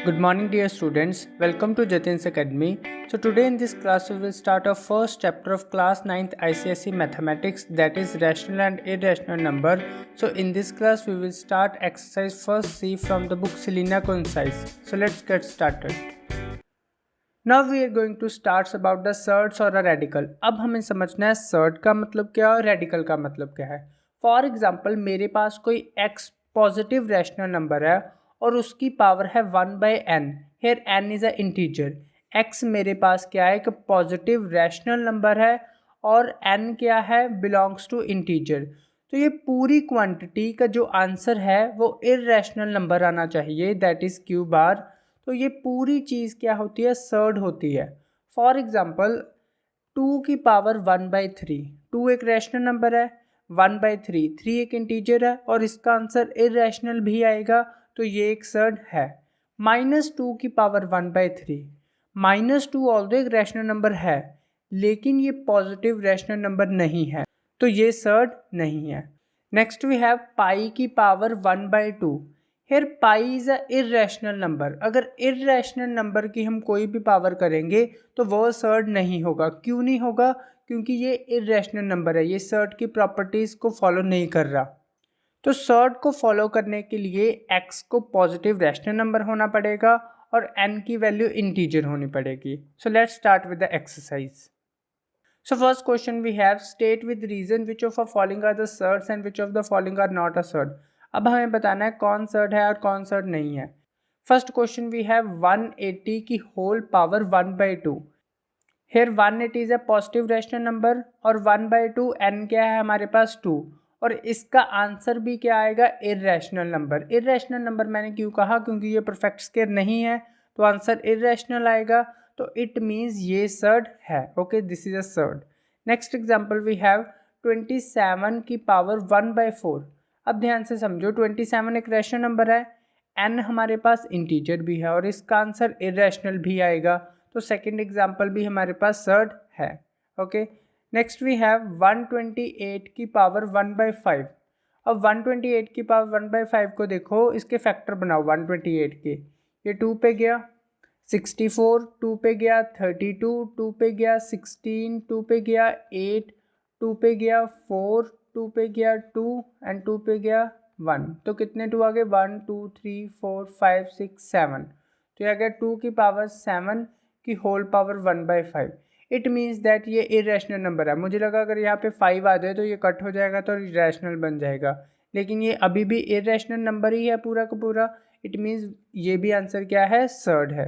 Good morning, dear students. Welcome to Jatin's Academy. So today in this class we will start our first chapter of class 9th ICSE Mathematics, that is rational and irrational number. So in this class we will start exercise first C from the book Selena Concise. So let's get started. Now we are going to start about the surds और radical. अब हमें समझना है surd का मतलब क्या है और radical का मतलब क्या है. फॉर एग्जाम्पल मेरे पास कोई x पॉजिटिव रैशनल नंबर है और उसकी पावर है 1/n. Here n is a integer. x मेरे पास क्या है, एक पॉजिटिव रैशनल नंबर है और n क्या है, बिलोंग्स टू इंटीजर. तो ये पूरी क्वांटिटी का जो आंसर है वो इररेशनल नंबर आना चाहिए, दैट इज़ क्यू बार. तो ये पूरी चीज़ क्या होती है, सर्ड होती है. फॉर एग्जाम्पल 2 की पावर 1/3. 2 एक रैशनल नंबर है, 1/3 3 एक इंटीजर है और इसका आंसर इररेशनल भी आएगा, तो ये एक सर्ड है. -2 की पावर 1/3. -2 ऑल्दो एक रैशनल नंबर है लेकिन ये पॉजिटिव रैशनल नंबर नहीं है, तो ये सर्ड नहीं है. नेक्स्ट वी हैव पाई की power 1/2. Here pi is a irrational number. अगर इररेशनल नंबर की हम कोई भी पावर करेंगे तो वो सर्ड नहीं होगा. क्यों नहीं होगा? क्योंकि ये इररेशनल नंबर है, ये सर्ड की प्रॉपर्टीज़ को फॉलो नहीं कर रहा. तो सर्ड को फॉलो करने के लिए x को पॉजिटिव रैशनल नंबर होना पड़ेगा और n की वैल्यू इंटीजर होनी पड़ेगी. So let's start with the exercise. So first question we have, state with reason which of the following are the surds and which of the following are not a surd. अब हमें बताना है कौन surd है और कौन surd नहीं है. फर्स्ट क्वेश्चन वी हैव 180 की whole power 1/2. Here 180 is a positive rational number और 1/2 n क्या है हमारे पास 2, और इसका आंसर भी क्या आएगा, इररेशनल नंबर. इररेशनल नंबर मैंने क्यों कहा, क्योंकि ये परफेक्ट स्क्वायर नहीं है तो आंसर इररेशनल आएगा, तो इट मीन्स ये सर्ड है. Okay, this is a surd. Next example we have 27 की पावर 1/4. अब ध्यान से समझो, 27 एक रैशनल नंबर है, n हमारे पास इंटीजर भी है और इसका आंसर इररेशनल भी आएगा, तो सेकंड एग्जांपल भी हमारे पास सर्ड है. ओके, नेक्स्ट वी हैव 128 की पावर 1/5. अब 128 की पावर 1/5 को देखो, इसके फैक्टर बनाओ 128 के. ये 2 पे गया, 64 2 पे गया, 32 2 पे गया, 16 2 पे गया, 8 2 पे गया, 4 2 पे गया, 2 एंड 2 पे गया 1. तो कितने 2 आ गए, 1 2 3 4 5 6 7. तो ये आ गया 2 की पावर 7 की whole power 1/5. It means that ये इरेशनल नंबर है. मुझे लगा अगर यहाँ पे 5 आ जाए तो ये कट हो जाएगा तो रैशनल बन जाएगा, लेकिन ये अभी भी इरेशनल नंबर ही है पूरा का पूरा. इट मीन्स ये भी आंसर क्या है, सर्ड है.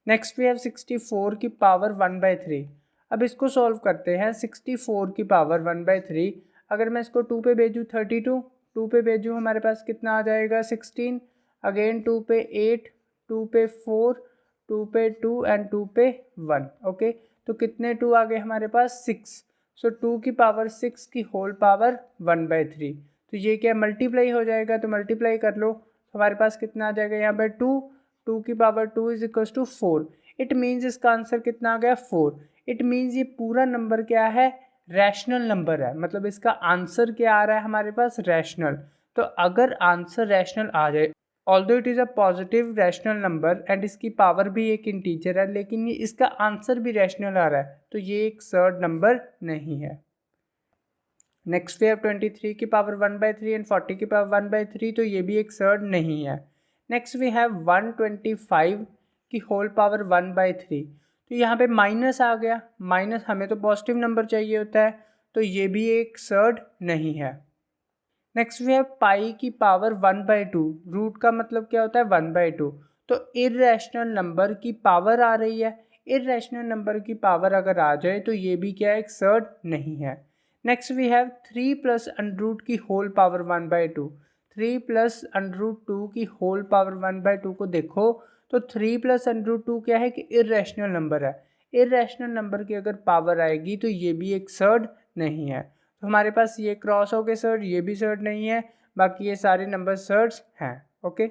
नेक्स्ट वी हैव 64 की पावर 1/3. अब इसको सॉल्व करते हैं. 64 की पावर 1/3, अगर मैं इसको 2 पे भेजूँ 32, 2 पे भेजूँ हमारे पास कितना आ जाएगा 16, अगेन 2 पे 8, 2 पे 4, 2 पे 2 एंड 2 पे 1. ओके, तो कितने 2 आ गए हमारे पास 6. सो 2 की पावर 6 की होल पावर 1/3. तो ये क्या मल्टीप्लाई हो जाएगा, तो मल्टीप्लाई कर लो, हमारे पास कितना आ जाएगा यहाँ पर 2 की power 2 is equal to 4. It means इसका आंसर कितना आ गया 4. इट मीन्स ये पूरा नंबर क्या है, रैशनल नंबर है, मतलब इसका आंसर क्या आ रहा है हमारे पास, रैशनल. तो अगर आंसर रैशनल आ जाए, although it is a positive rational number and इसकी पावर भी एक इंटीजर है, लेकिन ये इसका आंसर भी रैशनल आ रहा है, तो ये एक सर्ड नंबर नहीं है. नेक्स्ट वी हैव 23 की पावर 1/3 एंड 40 की पावर 1/3, तो ये भी एक सर्ड नहीं है. नेक्स्ट वी हैव 125 की होल पावर 1/3. तो यहाँ पे माइनस आ गया, माइनस हमें तो पॉजिटिव नंबर चाहिए होता है, तो ये भी एक सर्ड नहीं है. नेक्स्ट वी हैव पाई की पावर 1/2. रूट का मतलब क्या होता है, 1/2. तो इररेशनल नंबर की पावर आ रही है, इररेशनल नंबर की पावर अगर आ जाए तो ये भी क्या, एक सर्ड नहीं है. Next we have 3 plus under root की होल पावर 1/2. 3 प्लस √2 की होल पावर 1/2 को देखो, तो 3 प्लस √2 क्या है कि इररेशनल नंबर है. इररेशनल नंबर की अगर पावर आएगी तो ये भी एक सर्ड नहीं है. तो हमारे पास ये क्रॉस हो गए सर्ड, ये भी सर्ड नहीं है, बाकी ये सारे नंबर सर्ड्स हैं. Okay,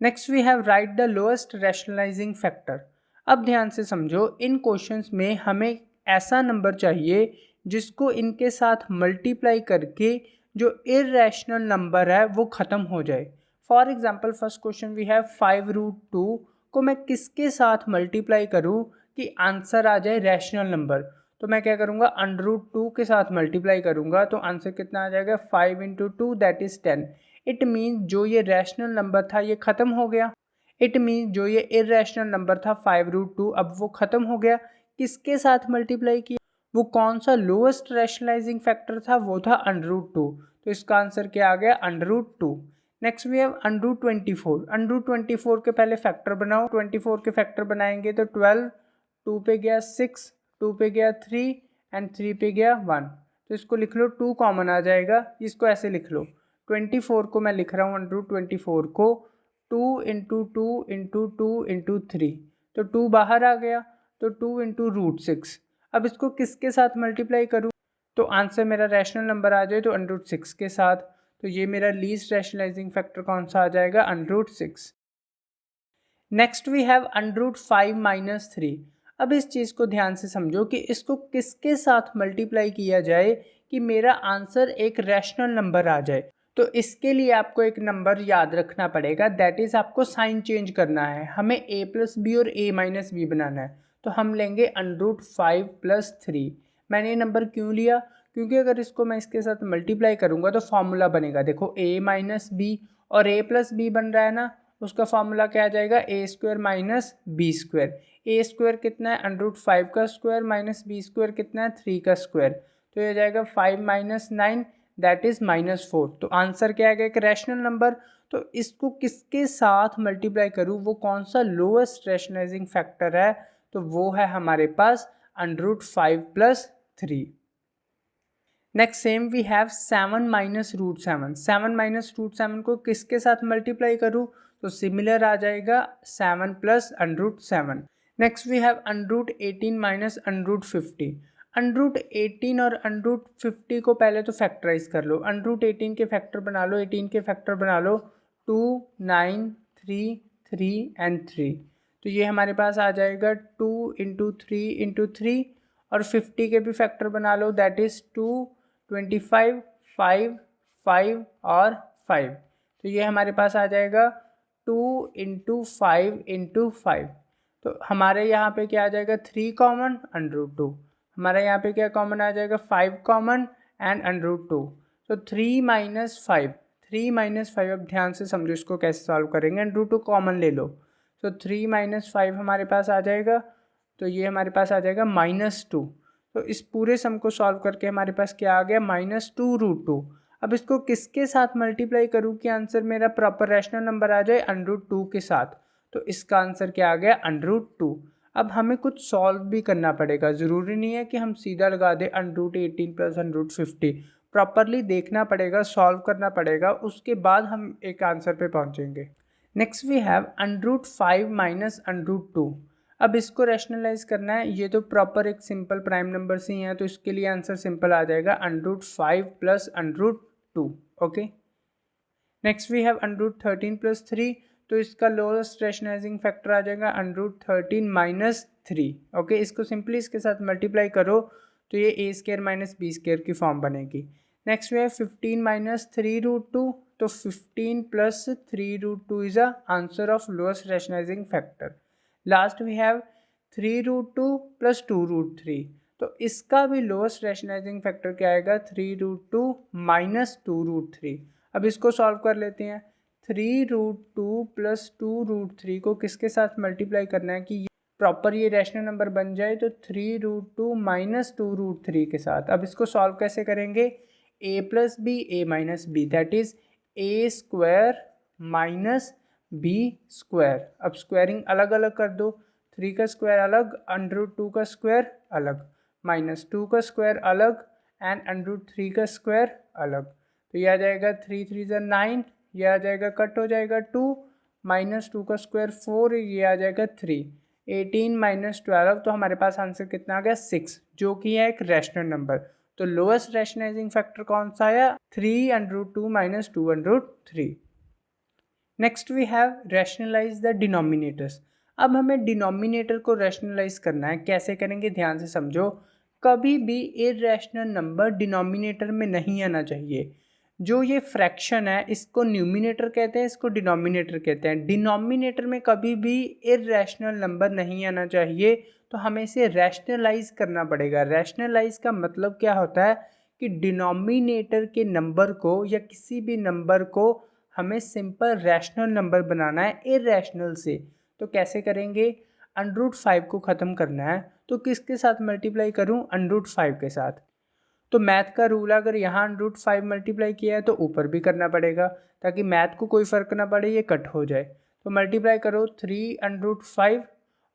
next we have write the lowest rationalising factor. अब ध्यान से समझो, इन क्वेश्चंस में हमें ऐसा नंबर चाहिए जिसको इनके साथ मल्टीप्लाई करके जो इररेशनल नंबर है वो ख़त्म हो जाए. For example first question we have 5√2 को मैं किसके साथ मल्टीप्लाई करूँ कि आंसर आ जाए रैशनल नंबर। तो मैं क्या करूँगा, √2 के साथ मल्टीप्लाई करूँगा तो आंसर कितना आ जाएगा, 5 × 2 दैट इज़ 10। इट मीन्स जो ये रैशनल नंबर था ये ख़त्म हो गया। इट मीन्स जो ये इरेशनल नंबर था 5√2 अब वो ख़त्म हो गया। किसके साथ मल्टीप्लाई किया, वो कौन सा लोएस्ट रैशनलाइजिंग फैक्टर था, वो था √2। तो इसका आंसर क्या आ गया, √2। Next we have √24। √24 के पहले फैक्टर बनाओ। 24 के फैक्टर बनाएंगे तो 12, 2 पे गया 6, 2 पे गया 3 एंड 3 पे गया 1। तो इसको लिख लो, 2 कॉमन आ जाएगा। इसको ऐसे लिख लो, 24 को मैं लिख रहा हूँ √24 को 2 × 2 × 2 × 3, तो 2 बाहर आ गया तो 2 × √6। अब इसको किसके साथ मल्टीप्लाई करूँ तो आंसर मेरा रैशनल नंबर आ जाए तो √6 के साथ। तो ये मेरा लीस्ट रैशनलाइजिंग फैक्टर कौन सा आ जाएगा, √6। Next we have √5 - 3। अब इस चीज़ को ध्यान से समझो कि इसको किसके साथ मल्टीप्लाई किया जाए कि मेरा आंसर एक रैशनल नंबर आ जाए। तो इसके लिए आपको एक नंबर याद रखना पड़ेगा, दैट इज़ आपको साइन चेंज करना है। हमें a+b और a-b बनाना है। तो हम लेंगे √5 + 3। मैंने ये नंबर क्यों लिया, क्योंकि अगर इसको मैं इसके साथ मल्टीप्लाई करूँगा तो फॉर्मूला बनेगा, देखो a - b और a+b बन रहा है ना, उसका फॉर्मूला क्या आ जाएगा, a² - b²। a² कितना है, √5 का स्क्वायर माइनस b² कितना है, 3 का स्क्वायर। तो ये जाएगा 5 - 9 दैट इज़ -4। तो आंसर क्या आएगा, एक रैशनल नंबर। तो इसको किसके साथ मल्टीप्लाई करूँ, वो कौन सा लोएस्ट रैशनलाइजिंग फैक्टर है, तो वो है हमारे पास √5 + 3। Next same we have 7 - √7। 7 - √7 को किसके साथ मल्टीप्लाई करूँ, तो सिमिलर आ जाएगा 7 + √7। Next we have √18 - √50। √18 और √50 को पहले तो फैक्टराइज कर लो। √18 के फैक्टर बना लो, 18 के फैक्टर बना लो, 2, 9, 3, 3 एंड 3। तो ये हमारे पास आ जाएगा 2 × 3 × 3। और 50 के भी फैक्टर बना लो, दैट इज़ 2, 25, 5, 5 और 5। तो ये हमारे पास आ जाएगा 2 × 5 × 5। तो हमारे यहाँ पे क्या आ जाएगा, 3 कॉमन √2। हमारा यहाँ पे क्या कॉमन आ जाएगा, 5 कॉमन एंड √2। तो 3 - 5, 3 - 5। अब ध्यान से समझो इसको कैसे सॉल्व करेंगे, √2 कॉमन ले लो। तो 3 - 5 हमारे पास आ जाएगा, तो ये हमारे पास आ जाएगा -2। तो इस पूरे सम को सॉल्व करके हमारे पास क्या आ गया, -2√2। अब इसको किसके साथ मल्टीप्लाई करूँ कि आंसर मेरा प्रॉपर रैशनल नंबर आ जाए, √2 के साथ। तो इसका आंसर क्या आ गया, √2। अब हमें कुछ सॉल्व भी करना पड़ेगा, ज़रूरी नहीं है कि हम सीधा लगा दें √18 + √50। प्रॉपरली देखना पड़ेगा, सॉल्व करना पड़ेगा, उसके बाद हम एक आंसर पे पहुंचेंगे। Next we have √5 - √2। अब इसको रैशनलाइज करना है, ये तो प्रॉपर एक सिंपल प्राइम नंबर से ही है, तो इसके लिए आंसर सिंपल आ जाएगा √5 + √2। ओके। Next we have √13 + 3। तो इसका लोएस्ट रैशनलाइजिंग फैक्टर आ जाएगा √13 - 3। ओके, इसको सिंपली इसके साथ मल्टीप्लाई करो तो ये a² - b² की फॉर्म बनेगी। Next we have 15 - 3√2। तो 15 + 3√2 is a answer of lowest rationalising factor. Last we have 3√2 + 2√3। तो इसका भी लोएस्ट रैशनलाइजिंग फैक्टर क्या आएगा, 3√2 - 2√3। अब इसको सॉल्व कर लेते हैं। 3√2 + 2√3 को किसके साथ मल्टीप्लाई करना है कि प्रॉपर ये रैशनल नंबर बन जाए, तो 3√2 - 2√3 के साथ। अब इसको सॉल्व कैसे करेंगे, a + b a - b that is a² - b²। अब स्क्वायरिंग अलग अलग कर दो, 3 का स्क्वायर अलग, √2 का स्क्वायर अलग, -2 का स्क्वायर अलग एंड √3 का स्क्वायर अलग। तो ये आ जाएगा 3 3 = 9, ये आ जाएगा कट हो जाएगा 2, -2 का स्क्वायर 4, ये आ जाएगा 3, 18 - 12। तो हमारे पास आंसर कितना आ गया, 6, जो कि है एक रैशनल नंबर। तो लोएस्ट रैशनलाइजिंग फैक्टर कौन सा आया, 3√2 - 2√3। Next we have rationalise the denominators. अब हमें डिनोमिनेटर को रैशनलाइज करना है, कैसे करेंगे ध्यान से समझो। कभी भी इरैशनल नंबर डिनोमिनेटर में नहीं आना चाहिए। जो ये फ्रैक्शन है इसको न्यूमिनेटर कहते हैं, इसको डिनोमिनेटर कहते हैं। डिनोमिनेटर में कभी भी इर्रेशनल नंबर नहीं आना चाहिए, तो हमें इसे रैशनलाइज करना पड़ेगा। रैशनलाइज का मतलब क्या होता है कि डिनोमिनेटर के नंबर को या किसी भी नंबर को हमें सिंपल रैशनल नंबर बनाना है इर्रेशनल से। तो कैसे करेंगे? √5 को ख़त्म करना है तो किसके साथ मल्टीप्लाई करूं? √5 के साथ। तो मैथ का रूल है, अगर यहाँ √5 मल्टीप्लाई किया है तो ऊपर भी करना पड़ेगा, ताकि मैथ को कोई फ़र्क ना पड़े, ये कट हो जाए। तो मल्टीप्लाई करो 3√5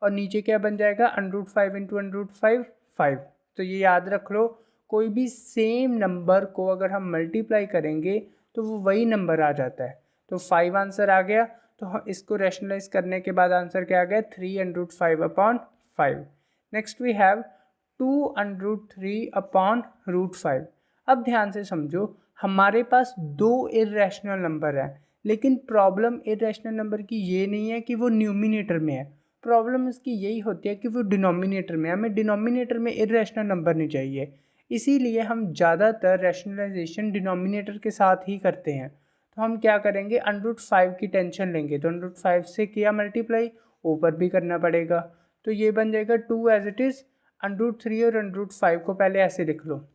और नीचे क्या बन जाएगा? √5 इंटू √5 5। तो ये याद रख लो, कोई भी सेम नंबर को अगर हम मल्टीप्लाई करेंगे तो वो वही नंबर आ जाता है। तो 5 आंसर आ गया। तो हम इसको रैशनलाइज करने के बाद आंसर क्या आ गया? 3√5/5। Next we have 2√3/√5। अब ध्यान से समझो, हमारे पास दो इर्रेशनल नंबर है, लेकिन प्रॉब्लम इर्रेशनल नंबर की ये नहीं है कि वो न्यूमिनेटर में है, प्रॉब्लम इसकी यही होती है कि वो डिनोमिनेटर में है। हमें डिनोमिनेटर में इर्रेशनल नंबर नहीं चाहिए, इसीलिए हम ज़्यादातर रैशनलाइजेशन डिनोमिनेटर के साथ ही करते हैं। तो हम क्या करेंगे? √5 की टेंशन लेंगे, तो √5 से किया मल्टीप्लाई, ऊपर भी करना पड़ेगा। तो ये बन जाएगा 2 एज इट इज़। √3 और √5 को पहले ऐसे लिख लो,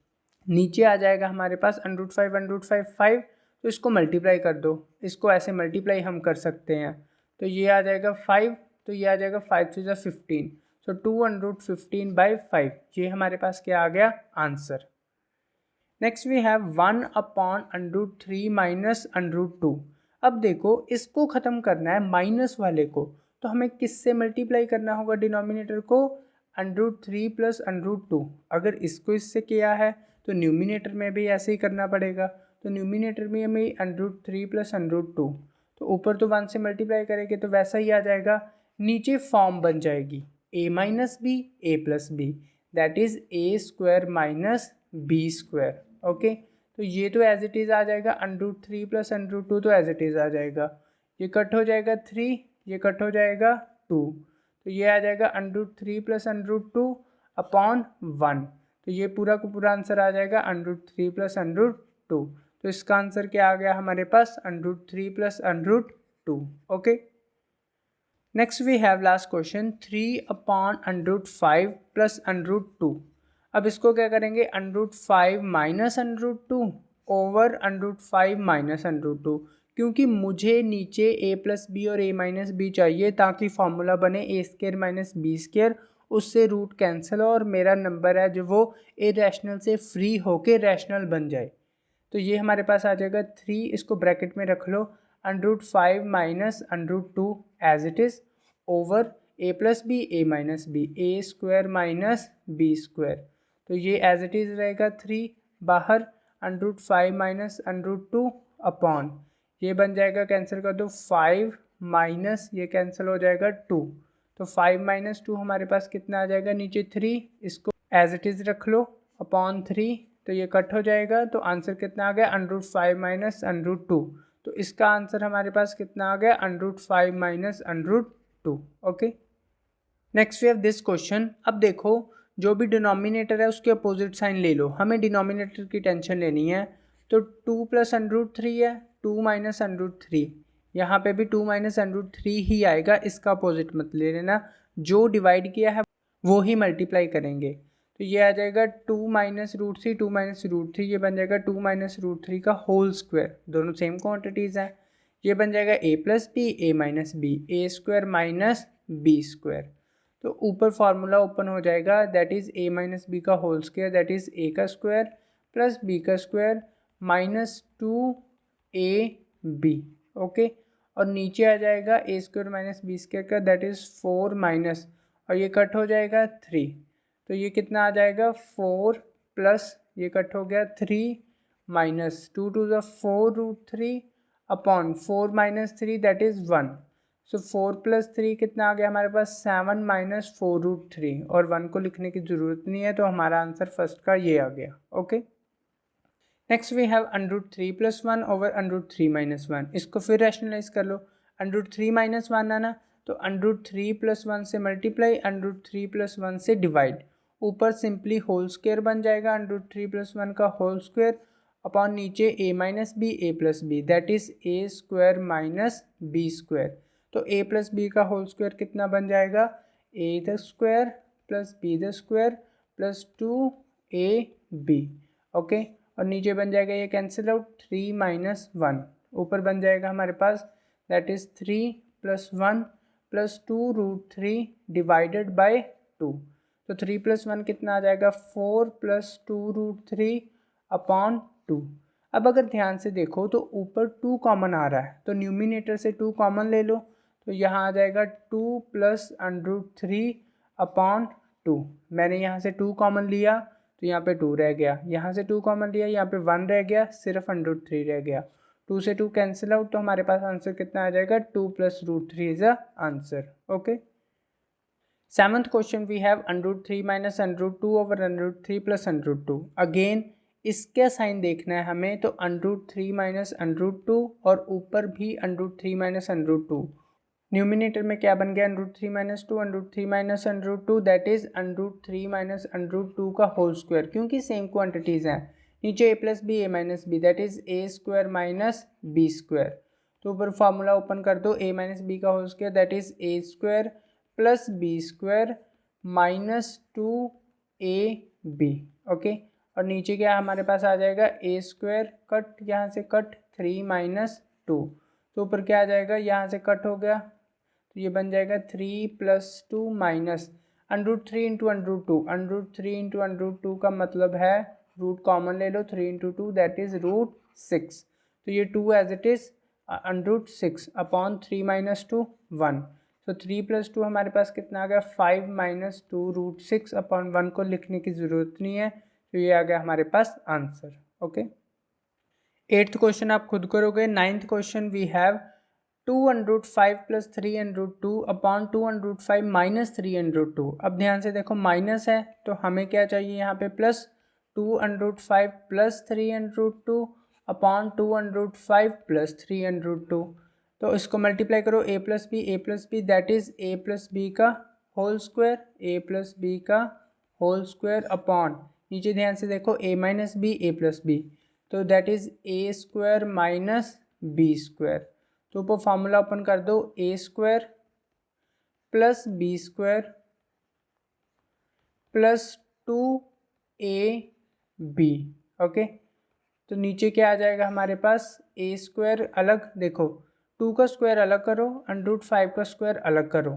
नीचे आ जाएगा हमारे पास √5 5। तो इसको मल्टीप्लाई कर दो, इसको ऐसे मल्टीप्लाई हम कर सकते हैं। तो ये आ जाएगा 5, तो ये आ जाएगा 5 to the 15। सो 215/5, ये हमारे पास क्या आ गया? Answer. Next we have 1/√3 minus √2। अब देखो, इसको ख़त्म करना है माइनस वाले को, तो हमें किससे मल्टीप्लाई करना होगा? डिनोमिनेटर को √3 प्लस √2। अगर इसको इससे किया है तो न्यूमिनेटर में भी ऐसे ही करना पड़ेगा। तो न्यूमिनेटर में हमें √3 प्लस √2, तो ऊपर तो 1 से मल्टीप्लाई करेंगे तो वैसा ही आ जाएगा। नीचे फॉर्म बन जाएगी a minus b a plus B, that is a² minus b²। Okay, तो ये तो एज इट इज़ आ जाएगा, √3 प्लस √2 तो एज इट इज़ आ जाएगा। ये कट हो जाएगा 3, ये कट हो जाएगा 2, तो ये आ जाएगा √3 प्लस √2/1। तो ये पूरा का पूरा आंसर आ जाएगा √3 प्लस √2। तो इसका आंसर क्या आ गया हमारे पास? √3 plus √2। Okay, next we have last question 3/√5 plus √2। अब इसको क्या करेंगे? √5 माइनस √2 ओवर √5 माइनस √2, क्योंकि मुझे नीचे a प्लस बी और a माइनस बी चाहिए, ताकि फॉर्मूला बने a² माइनस b², उससे रूट कैंसिल हो और मेरा नंबर है जो वो इरेशनल से फ्री होके रैशनल बन जाए। तो ये हमारे पास आ जाएगा 3, इसको ब्रैकेट में रख लो, √5 minus √2 as it is over a plus B a minus B a² minus b²। तो ये एज इट इज़ रहेगा 3, बाहर √5 माइनस √2 अपॉन, ये बन जाएगा, कैंसिल कर दो, 5 माइनस ये कैंसिल हो जाएगा 2। तो 5 माइनस 2 हमारे पास कितना आ जाएगा? नीचे 3, इसको एज इट इज़ रख लो अपॉन 3, तो ये कट हो जाएगा। तो आंसर कितना आ गया? √5 माइनस √2। तो इसका आंसर हमारे पास कितना आ गया? √5 minus √2। Okay, next we have this question. अब देखो, जो भी डिनोमिनेटर है उसके अपोजिट साइन ले लो, हमें डिनोमिनेटर की टेंशन लेनी है। तो 2 प्लस √3 है, 2 माइनस √3, यहाँ पे भी 2 माइनस √3 ही आएगा, इसका अपोजिट मत ले लेना। जो डिवाइड किया है वो ही मल्टीप्लाई करेंगे। तो ये आ जाएगा 2 माइनस √3, 2 माइनस √3, ये बन जाएगा 2 माइनस √3 का होल स्क्वायर, दोनों सेम क्वांटिटीज़ हैं। ये बन जाएगा a plus B a minus B a² minus b²। तो ऊपर फार्मूला ओपन हो जाएगा, that is a minus B का whole square, that is a का स्क्वायर प्लस b का स्क्वायर माइनस 2ab। ओके, और नीचे आ जाएगा a² माइनस b² का, दैट इज़ 4 माइनस, और ये कट हो जाएगा 3। तो ये कितना आ जाएगा? 4 प्लस ये कट हो गया 3 minus 2 to the 4√3 upon 4 minus 3, that is 1। So 4 plus 3 कितना आ गया हमारे पास? 7 माइनस 4√3, और 1 को लिखने की ज़रूरत नहीं है, तो हमारा आंसर फर्स्ट का ये आ गया। Okay, next we have √3 plus 1 over √3 minus 1। इसको फिर रैशनलाइज कर लो, √3 माइनस 1 आना, तो √3 प्लस 1 से मल्टीप्लाई, √3 प्लस 1 से डिवाइड, ऊपर सिंपली होल स्क्वायर बन जाएगा, √3 प्लस 1 का होल स्क्वायर, अपॉन नीचे a minus B A plus B, that is a square minus B square. तो a प्लस बी का होल स्क्वायर कितना बन जाएगा, a the square plus b the square plus 2ab। Okay, और नीचे बन जाएगा ये कैंसिल आउट, 3 माइनस 1, ऊपर बन जाएगा हमारे पास that is 3 plus 1 plus 2√3 divided by 2। तो 3 प्लस 1 कितना आ जाएगा, 4 प्लस 2√3 अपॉन 2। अब अगर ध्यान से देखो तो ऊपर 2 कॉमन आ रहा है, तो न्यूमिनेटर से 2 कॉमन ले लो, तो यहाँ आ जाएगा 2 प्लस √3 अपॉन 2। मैंने यहाँ से 2 कॉमन लिया तो यहाँ पे 2 रह गया, यहाँ से 2 कॉमन लिया, यहाँ पे 1 रह गया, सिर्फ √3 रह गया। 2 से 2 कैंसिल आउट, तो हमारे पास आंसर कितना आ जाएगा, 2 plus √3 is a answer. Okay, 7th question we have √3 minus √2 over √3 plus √2। Again इसका साइन देखना है हमें, तो √3 माइनस √2 और ऊपर भी √3 माइनस √2। न्यूमिनेटर में क्या बन गया, √3 minus 2, √3 minus √2, that is √3 minus √2 का होल स्क्वायर, क्योंकि सेम क्वांटिटीज़ हैं। नीचे a plus b a minus B, that is a square minus B square. तो ऊपर फार्मूला ओपन कर दो, a माइनस बी का whole square that is a square plus B square minus 2ab। Okay, और नीचे क्या हमारे पास आ जाएगा, a स्क्वायर कट, यहाँ से कट 3 माइनस 2, तो ऊपर क्या आ जाएगा, यहाँ से कट हो गया, तो ये बन जाएगा 3 प्लस 2 माइनस √3 इंटू √2। √3 इंटू √2 का मतलब है रूट कॉमन ले लो, 3 इंटू 2 दैट इज √6। तो ये 2 as it is √6 upon 3 minus 2 1। तो 3 प्लस 2 हमारे पास कितना आ गया, 5 माइनस 2 √6 अपॉन 1 को लिखने की ज़रूरत नहीं है, तो ये आ गया हमारे पास आंसर। ओके, 8th क्वेश्चन आप खुद करोगे। 9th question we have 2√5 plus 3√2 upon 2√5 minus 3√2। अब ध्यान से देखो माइनस है, तो हमें क्या चाहिए यहाँ पे, प्लस 2√5 प्लस 3√2 अपॉन 2√5 प्लस 3√2। तो इसको मल्टीप्लाई करो, a plus B that is a plus B का whole square, a plus B का होल स्क्वायर अपॉन नीचे ध्यान से देखो a minus B A plus B, तो that is a square minus B square. तो ऊपर फार्मूला ओपन कर दो, a square plus B square plus 2ab। Okay, तो नीचे क्या आ जाएगा हमारे पास, a स्क्वायर अलग देखो, 2 का स्क्वायर अलग करो, √5 का स्क्वायर अलग करो,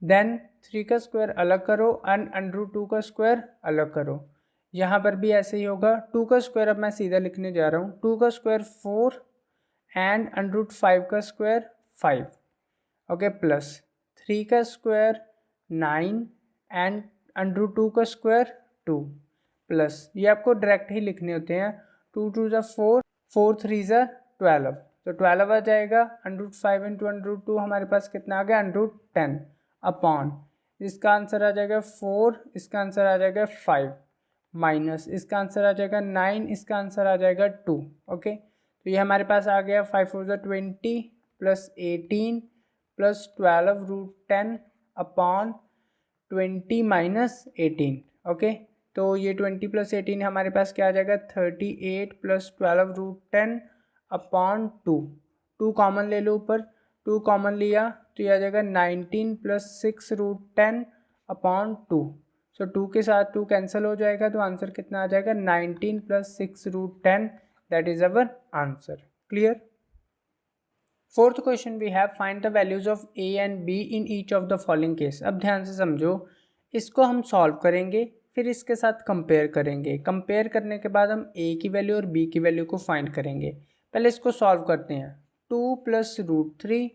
देन 3 का स्क्वायर अलग करो एंड √2 का स्क्वायर अलग करो। यहाँ पर भी ऐसे ही होगा, 2 का स्क्वायर अब मैं सीधा लिखने जा रहा हूँ, 2 का स्क्वायर 4 एंड √5 का स्क्वायर 5। ओके, प्लस 3 का स्क्वायर 9 एंड √2 का स्क्वायर 2, प्लस ये आपको डायरेक्ट ही लिखने होते हैं, 2 2 ज़ा 4, 4 3 ज़ा 12, तो 12 आ जाएगा। √5 इंटू √2 हमारे पास कितना आ गया, √10 अपॉन, इसका आंसर आ जाएगा 4, इसका आंसर आ जाएगा 5 माइनस, इसका आंसर आ जाएगा 9, इसका आंसर आ जाएगा 2। ओके, तो ये हमारे पास आ गया 5 4 ज़ा 20 plus 18 plus 12√10 upon 20 minus 18। Okay, तो ये 20 प्लस 18 हमारे पास क्या आ जाएगा, 38 प्लस 12√10 अपॉन 2। 2 कॉमन ले लो ऊपर, 2 कॉमन लिया तो ये आ जाएगा 19 प्लस 6√10 अपॉन 2। सो 2 के साथ 2 कैंसिल हो जाएगा, तो आंसर कितना आ जाएगा, 19 plus 6√10, that is our answer. Clear. 4th question we have find the values of a and b in each of the following case. अब ध्यान से समझो, इसको हम सॉल्व करेंगे, फिर इसके साथ कंपेयर करेंगे, कंपेयर करने के बाद हम a की वैल्यू और b की वैल्यू को फाइंड करेंगे। पहले इसको सॉल्व करते हैं, 2 प्लस √3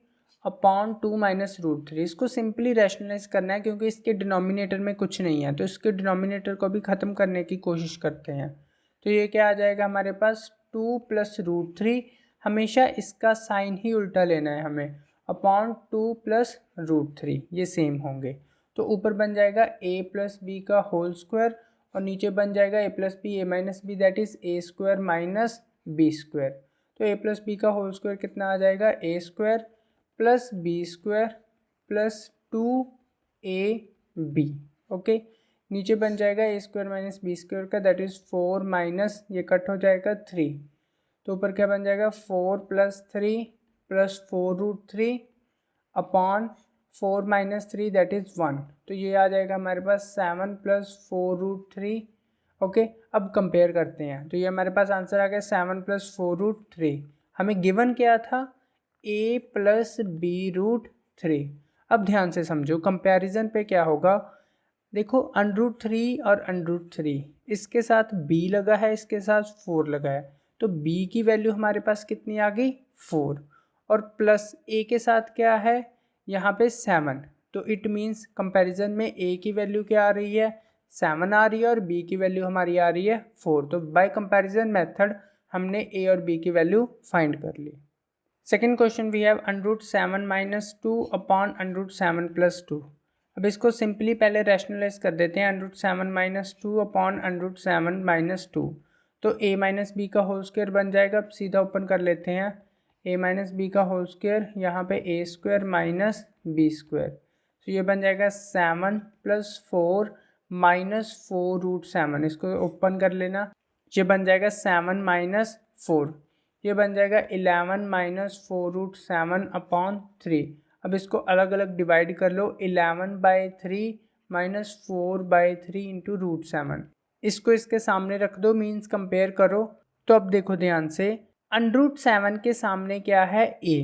अपॉन 2 माइनस √3। इसको सिंपली रैशनलाइज करना है, क्योंकि इसके डिनोमिनेटर में कुछ नहीं है, तो इसके डिनोमिनेटर को भी ख़त्म करने की कोशिश करते हैं। तो ये क्या आ जाएगा हमारे पास, 2 प्लस √3, हमेशा इसका साइन ही उल्टा लेना है हमें, अपॉन 2 प्लस √3, ये सेम होंगे। तो ऊपर बन जाएगा a प्लस बी का होल स्क्वायर और नीचे बन जाएगा a plus b a minus B, that is a square minus B square. तो a प्लस बी का होल स्क्वायर कितना आ जाएगा, a square plus B square plus 2ab। Okay, नीचे बन जाएगा ए स्क्वायर माइनस बी स्क्वायर का, दैट इज़ 4 माइनस ये कट हो जाएगा 3, तो ऊपर क्या बन जाएगा 4 plus 3 plus 4√3 upon 4 minus 3 that is 1, तो ये आ जाएगा हमारे पास 7 प्लस 4√3। ओके, अब कंपेयर करते हैं, तो ये हमारे पास आंसर आ गया 7 प्लस 4√3। हमें गिवन क्या था a प्लस b√3। अब ध्यान से समझो, कंपैरिजन पे क्या होगा, देखो √3 और √3 इसके साथ b लगा है, इसके साथ 4 लगा है, तो b की वैल्यू हमारे पास कितनी आ गई 4, और प्लस a के साथ क्या है यहाँ पे 7, तो इट मीन्स कंपैरिजन में a की वैल्यू क्या आ रही है 7 आ रही है और b की वैल्यू हमारी आ रही है 4, तो बाय कंपैरिजन मेथड हमने a और b की वैल्यू फाइंड कर ली। Second question we have √7 minus 2 upon √7 plus 2। अब इसको सिंपली पहले रैशनलाइज कर देते हैं, √7 माइनस 2 अपॉन √7 माइनस 2, तो a माइनस बी का होल स्क्वायर बन जाएगा। अब सीधा ओपन कर लेते हैं, a माइनस बी का होल स्क्वायर, यहाँ पे a square minus B square, तो ये बन जाएगा 7 प्लस 4 माइनस 4√7, इसको ओपन कर लेना, ये बन जाएगा 7 माइनस 4, ये बन जाएगा 11 माइनस 4√7 अपॉन 3। अब इसको अलग अलग डिवाइड कर लो, 11/3 माइनस 4/3 इंटू √7, इसको इसके सामने रख दो, मीन्स कंपेयर करो। तो अब देखो ध्यान से, √7 के सामने क्या है a,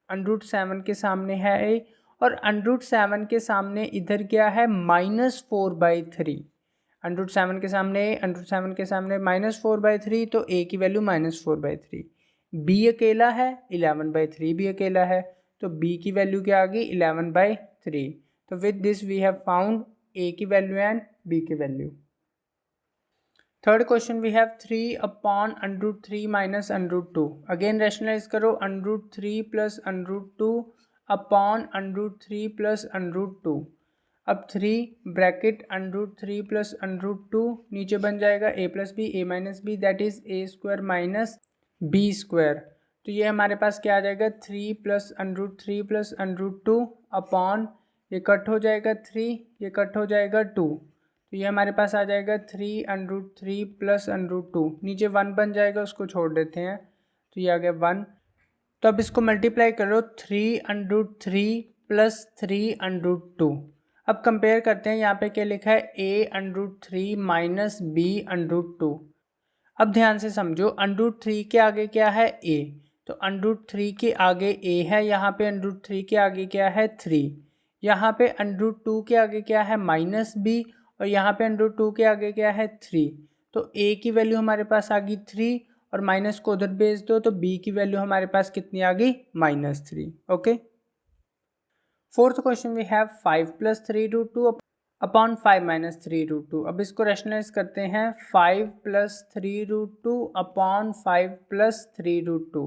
√7 के सामने है a, और √7 के सामने इधर क्या है -4/3, √7 के सामने √7 के सामने -4/3, तो a की वैल्यू -4/3, b अकेला है 11/3 भी अकेला है, तो b की वैल्यू क्या आ गई 11/3। तो with this we have found a की वैल्यू एंड b की value. Third question we have 3 upon √3 minus √2। Again rationalise करो, √3 प्लस √2 अपॉन √3 प्लस √2। अब 3 ब्रैकेट √3 प्लस √2, नीचे बन जाएगा a plus B, a minus B, that is a square minus b square, तो ये हमारे पास क्या आ जाएगा 3 प्लस √3 प्लस √2 अपॉन, ये कट हो जाएगा 3, ये कट हो जाएगा 2, तो ये हमारे पास आ जाएगा 3 प्लस √2, नीचे 1 बन जाएगा, उसको छोड़ देते हैं, तो ये आ गया 1। तो अब इसको मल्टीप्लाई करो, 3 प्लस 3 अब कंपेयर करते हैं, यहाँ पे क्या लिखा है a माइनस b अब ध्यान से समझो, √3 के आगे क्या है a, तो √3 के आगे a है, यहाँ पे √3 के आगे क्या है 3, यहाँ पे √2 के आगे क्या है -b, और यहाँ पे √2 के आगे क्या है 3, तो a की वैल्यू हमारे पास आ गई 3, और माइनस को उधर भेज दो, तो b की वैल्यू हमारे पास कितनी आ गई -3। Okay, fourth question we have 5 plus 3√2 upon 5 minus 3√2। अब इसको रैशनलाइज करते हैं, 5 प्लस 3√2 अपॉन 5 प्लस 3√2,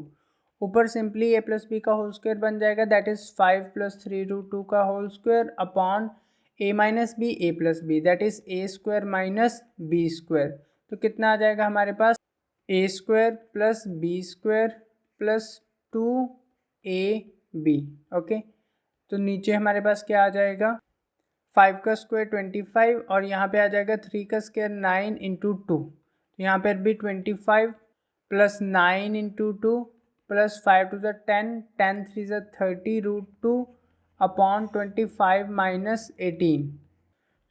ऊपर सिंपली a प्लस बी का होल स्क्वायर बन जाएगा, दैट इज़ 5 प्लस 3√2 का whole square upon a minus b, a plus B, that is a square minus B square, तो कितना आ जाएगा हमारे पास a square plus B square plus 2ab। Okay, तो नीचे हमारे पास क्या आ जाएगा 5 का स्क्वायर 25, और यहाँ पे आ जाएगा 3 का स्क्वायर 9 इंटू 2, तो यहाँ पर भी 25 plus 9 into 2 plus 5 to the 10, 10 3 ज़ 30√2 अपॉन 25 माइनस 18,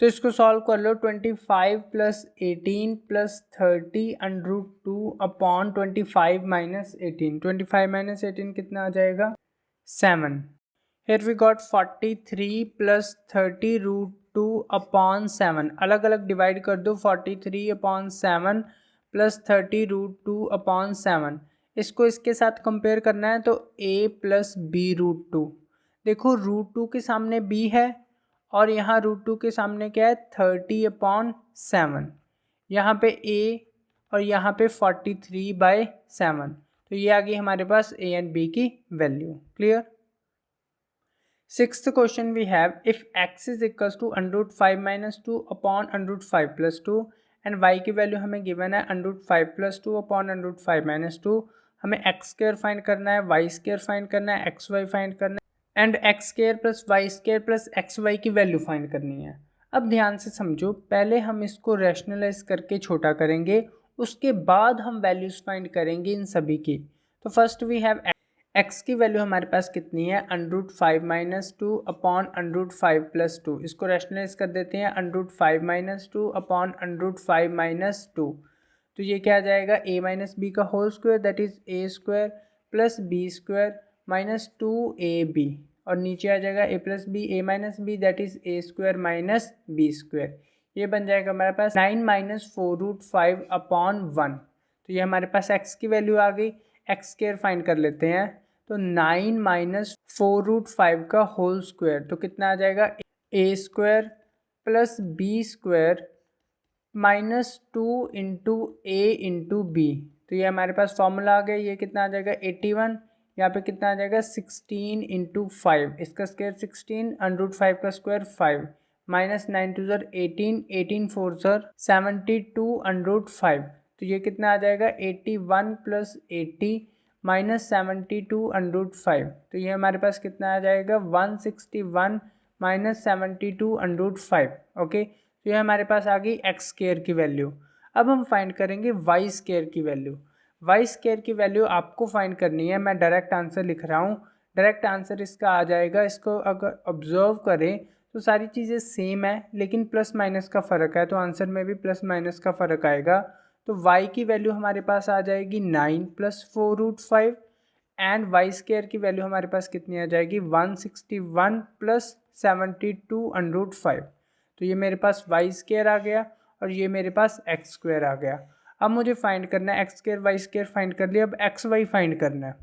तो इसको सॉल्व कर लो, 25 plus 18 plus 30√2 upon 25 minus 18, 25 minus 18 कितना आ जाएगा 7। Here we got 43 plus 30√2 upon 7, अलग अलग डिवाइड कर दो, 43 अपॉन 7 प्लस 30√2 अपॉन 7, इसको इसके साथ कंपेयर करना है, तो a प्लस b√2, देखो √2 के सामने b है, और यहाँ √2 के सामने क्या है 30/7, यहाँ पे a और यहाँ पे 43/7, तो ये आ गई हमारे पास a एंड b की value. Clear. Sixth question we have, if x is equals to √5 minus 2 upon √5 plus 2 and y की वैल्यू हमें गिवन है √5 plus 2 upon √5 minus 2, हमें x स्क्वायर फाइंड करना है, y स्क्वायर फाइंड करना है, xy फाइंड करना है, and x square plus y square plus xy की वैल्यू फाइंड करनी है। अब ध्यान से समझो, पहले हम इसको रैशनलाइज करके छोटा करेंगे, उसके बाद हम वैल्यूज़ फाइंड करेंगे इन सभी की। तो फर्स्ट वी हैव x की वैल्यू हमारे पास कितनी है, √5 - 2 अपॉन √5 + 2। इसको रैशनलाइज कर देते हैं, √5 - 2 अपॉन √5 - 2। तो ये क्या आ जाएगा, a - b का whole square that is a² + b² - 2ab, और नीचे आ जाएगा a + b a - b that is a² - b²। ये बन जाएगा हमारे पास 9 - 4√5 अपॉन 1। तो ये हमारे पास x की वैल्यू आ गई। x² फाइंड कर लेते हैं, तो 9 - 4√5 का होल स्क्वायर, तो कितना आ जाएगा, a² + b² -2 into a into B. तो ये हमारे पास फॉर्मूला आ गया, ये कितना आ जाएगा 81, यहाँ पे कितना आ जाएगा 16 इंटू 5, इसका स्क्वायर 16, √5 का स्क्वायर 5, -9 2 18, 18 4 72 √5। तो ये कितना आ जाएगा 81 + 80 -72 √5। तो ये हमारे पास कितना आ जाएगा 161 -72 √5। ओके, तो ये हमारे पास आ गई x² की वैल्यू। अब हम फाइंड करेंगे y² की वैल्यू। y² की वैल्यू आपको फाइंड करनी है, मैं डायरेक्ट आंसर लिख रहा हूँ। डायरेक्ट आंसर इसका आ जाएगा, इसको अगर ऑब्जर्व करें तो सारी चीज़ें सेम है, लेकिन प्लस माइनस का फ़र्क है, तो आंसर में भी प्लस माइनस का फ़र्क आएगा। तो y की वैल्यू हमारे पास आ जाएगी 9 + 4√5, एंड y² की वैल्यू हमारे पास कितनी आ जाएगी 161 + 72 √5। तो ये मेरे पास y² आ गया और ये मेरे पास x² आ गया। अब मुझे फाइंड करना है x² y² फाइंड कर लिया, अब xy फाइंड करना है।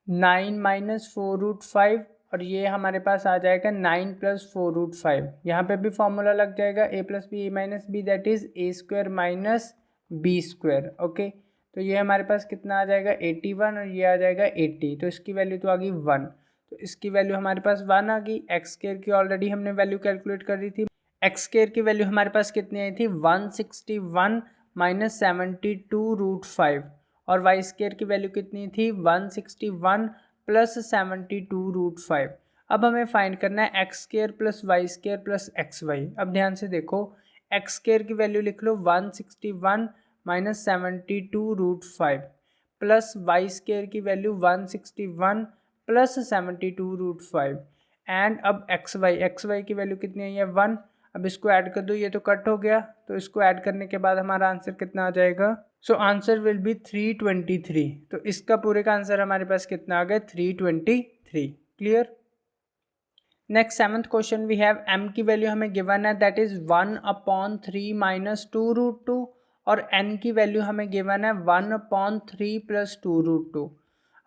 9 - 4√5 और ये हमारे पास आ जाएगा 9 + 4√5। यहाँ पे भी फॉर्मूला लग जाएगा a + b a - b that is a² - b²। Okay, तो ये हमारे पास कितना आ जाएगा 81 और ये आ जाएगा 80, तो इसकी वैल्यू तो आ गई 1। तो इसकी वैल्यू हमारे पास 1 आ गई। x² की ऑलरेडी हमने वैल्यू कैलकुलेट कर दी थी। x² की वैल्यू हमारे पास कितनी आई थी 161 - 72√5, और y² की वैल्यू कितनी थी 161 + 72√5। अब हमें फाइंड करना है x² + y² + xy। अब ध्यान से देखो, x² की वैल्यू लिख लो 161 - 72√5 प्लस y² की वैल्यू 161 + 72√5, एंड अब xy की वैल्यू कितनी आई है 1। अब इसको ऐड कर दो, ये तो कट हो गया, तो इसको ऐड करने के बाद हमारा आंसर कितना आ जाएगा, सो आंसर विल बी 323। तो इसका पूरे का आंसर हमारे पास कितना आ गया 323। Clear. Next 7th question we have m की वैल्यू हमें गिवन है दैट इज 1/3 - 2√2, और n की वैल्यू हमें गिवन है 1/3 + 2√2।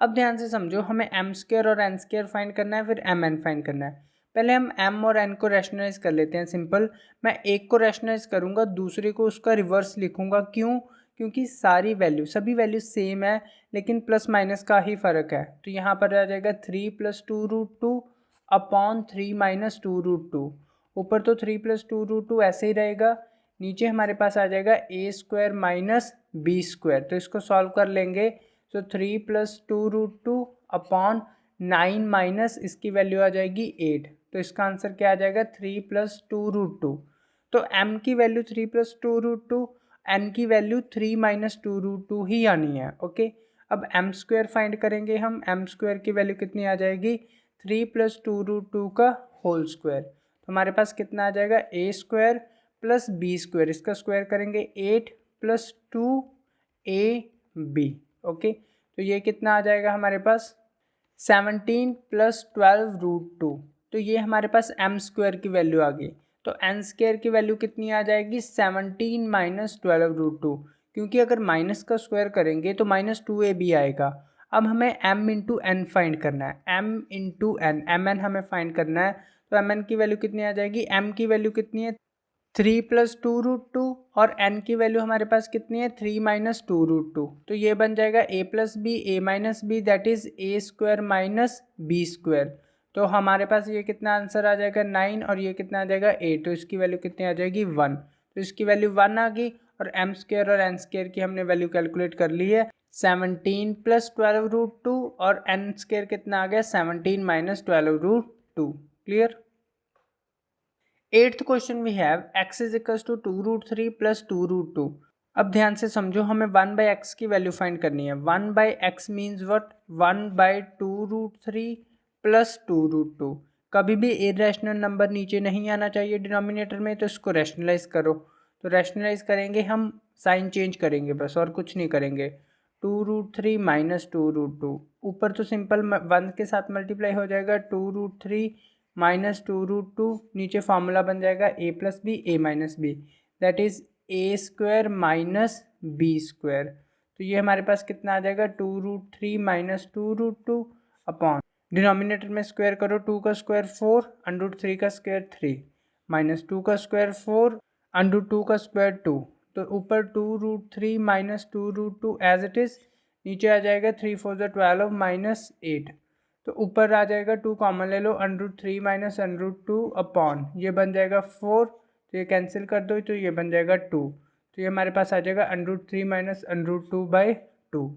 अब ध्यान से समझो, हमें m² और n² फाइंड करना है, फिर mn फाइंड करना है। पहले हम m और n को रैशनलाइज कर लेते हैं। सिंपल, मैं एक को रैशनलाइज करूँगा, दूसरे को उसका रिवर्स लिखूँगा। क्यों? क्योंकि सारी वैल्यू सभी वैल्यू सेम है, लेकिन प्लस माइनस का ही फ़र्क है। तो यहाँ पर आ जाएगा 3 + 2√2 अपॉन 3 - 2√2। ऊपर तो 3 + 2√2 ऐसे ही रहेगा, नीचे हमारे पास आ जाएगा a² - b²। तो इसको सॉल्व कर लेंगे, तो 3 + 2√2 अपॉन 9 माइनस इसकी वैल्यू आ जाएगी 8। तो इसका आंसर क्या आ जाएगा 3 + 2√2। तो m की वैल्यू 3 + 2√2, n की वैल्यू 3 - 2√2 ही आनी है। ओके, अब m² फाइंड करेंगे हम। m² की वैल्यू कितनी आ जाएगी 3 + 2√2 का होल स्क्वायर। तो हमारे पास कितना आ जाएगा a² + b², इसका स्क्वायर करेंगे 8 + 2ab। ओके, तो ये कितना आ जाएगा हमारे पास 17 + 12√2। तो ये हमारे पास m² की वैल्यू आ गई। तो n² की वैल्यू कितनी आ जाएगी 17 - 12√2, क्योंकि अगर माइनस का स्क्वायर करेंगे तो -2ab आएगा। अब हमें m × n फाइंड करना है, m × n, mn हमें फाइंड करना है। तो mn की वैल्यू कितनी आ जाएगी, m की वैल्यू कितनी है 3 + 2√2, और n की वैल्यू हमारे पास कितनी है 3 - 2√2। तो ये बन जाएगा a + b a - b that is a² - b²। तो हमारे पास ये कितना आंसर आ जाएगा 9, और ये कितना आ जाएगा 8। तो इसकी वैल्यू कितनी आ जाएगी 1। तो इसकी वैल्यू 1 आ गई, और m² और n² की हमने वैल्यू कैलकुलेट कर ली है 17 + 12√2, और n² कितना आ गया 17 - 12√2। Clear. Eighth question we have x is equal to 2√3 plus 2√2। अब ध्यान से समझो, हमें 1/x की वैल्यू फाइंड करनी है। 1/x means what, 1/2√3 plus 2√2। कभी भी इरेशनल नंबर नीचे नहीं आना चाहिए डिनोमिनेटर में, तो इसको रैशनलाइज करो। तो रैशनलाइज करेंगे हम, साइन चेंज करेंगे बस, और कुछ नहीं करेंगे। 2√3 माइनस 2√2, ऊपर तो सिंपल 1 के साथ मल्टीप्लाई हो जाएगा। 2√3 माइनस 2√2, नीचे फार्मूला बन जाएगा a plus b a minus B, that is a square minus B square. तो ये हमारे पास कितना आ जाएगा, 2√3 माइनस 2√2 अपॉन, डिनोमिनेटर में स्क्वायर करो, 2 का स्क्वायर 4, √3 का स्क्वायर 3, माइनस 2 का स्क्वायर 4, √2 का स्क्वायर 2। तो ऊपर 2√3 माइनस 2√2 एज इट इज़, नीचे आ जाएगा 3 4 12 माइनस 8। तो ऊपर आ जाएगा 2 कॉमन ले लो, √3 माइनस √2 अपॉन, ये बन जाएगा 4, तो ये कैंसिल कर दो, तो ये बन जाएगा 2। तो ये हमारे पास आ जाएगा √3 माइनस √2/2।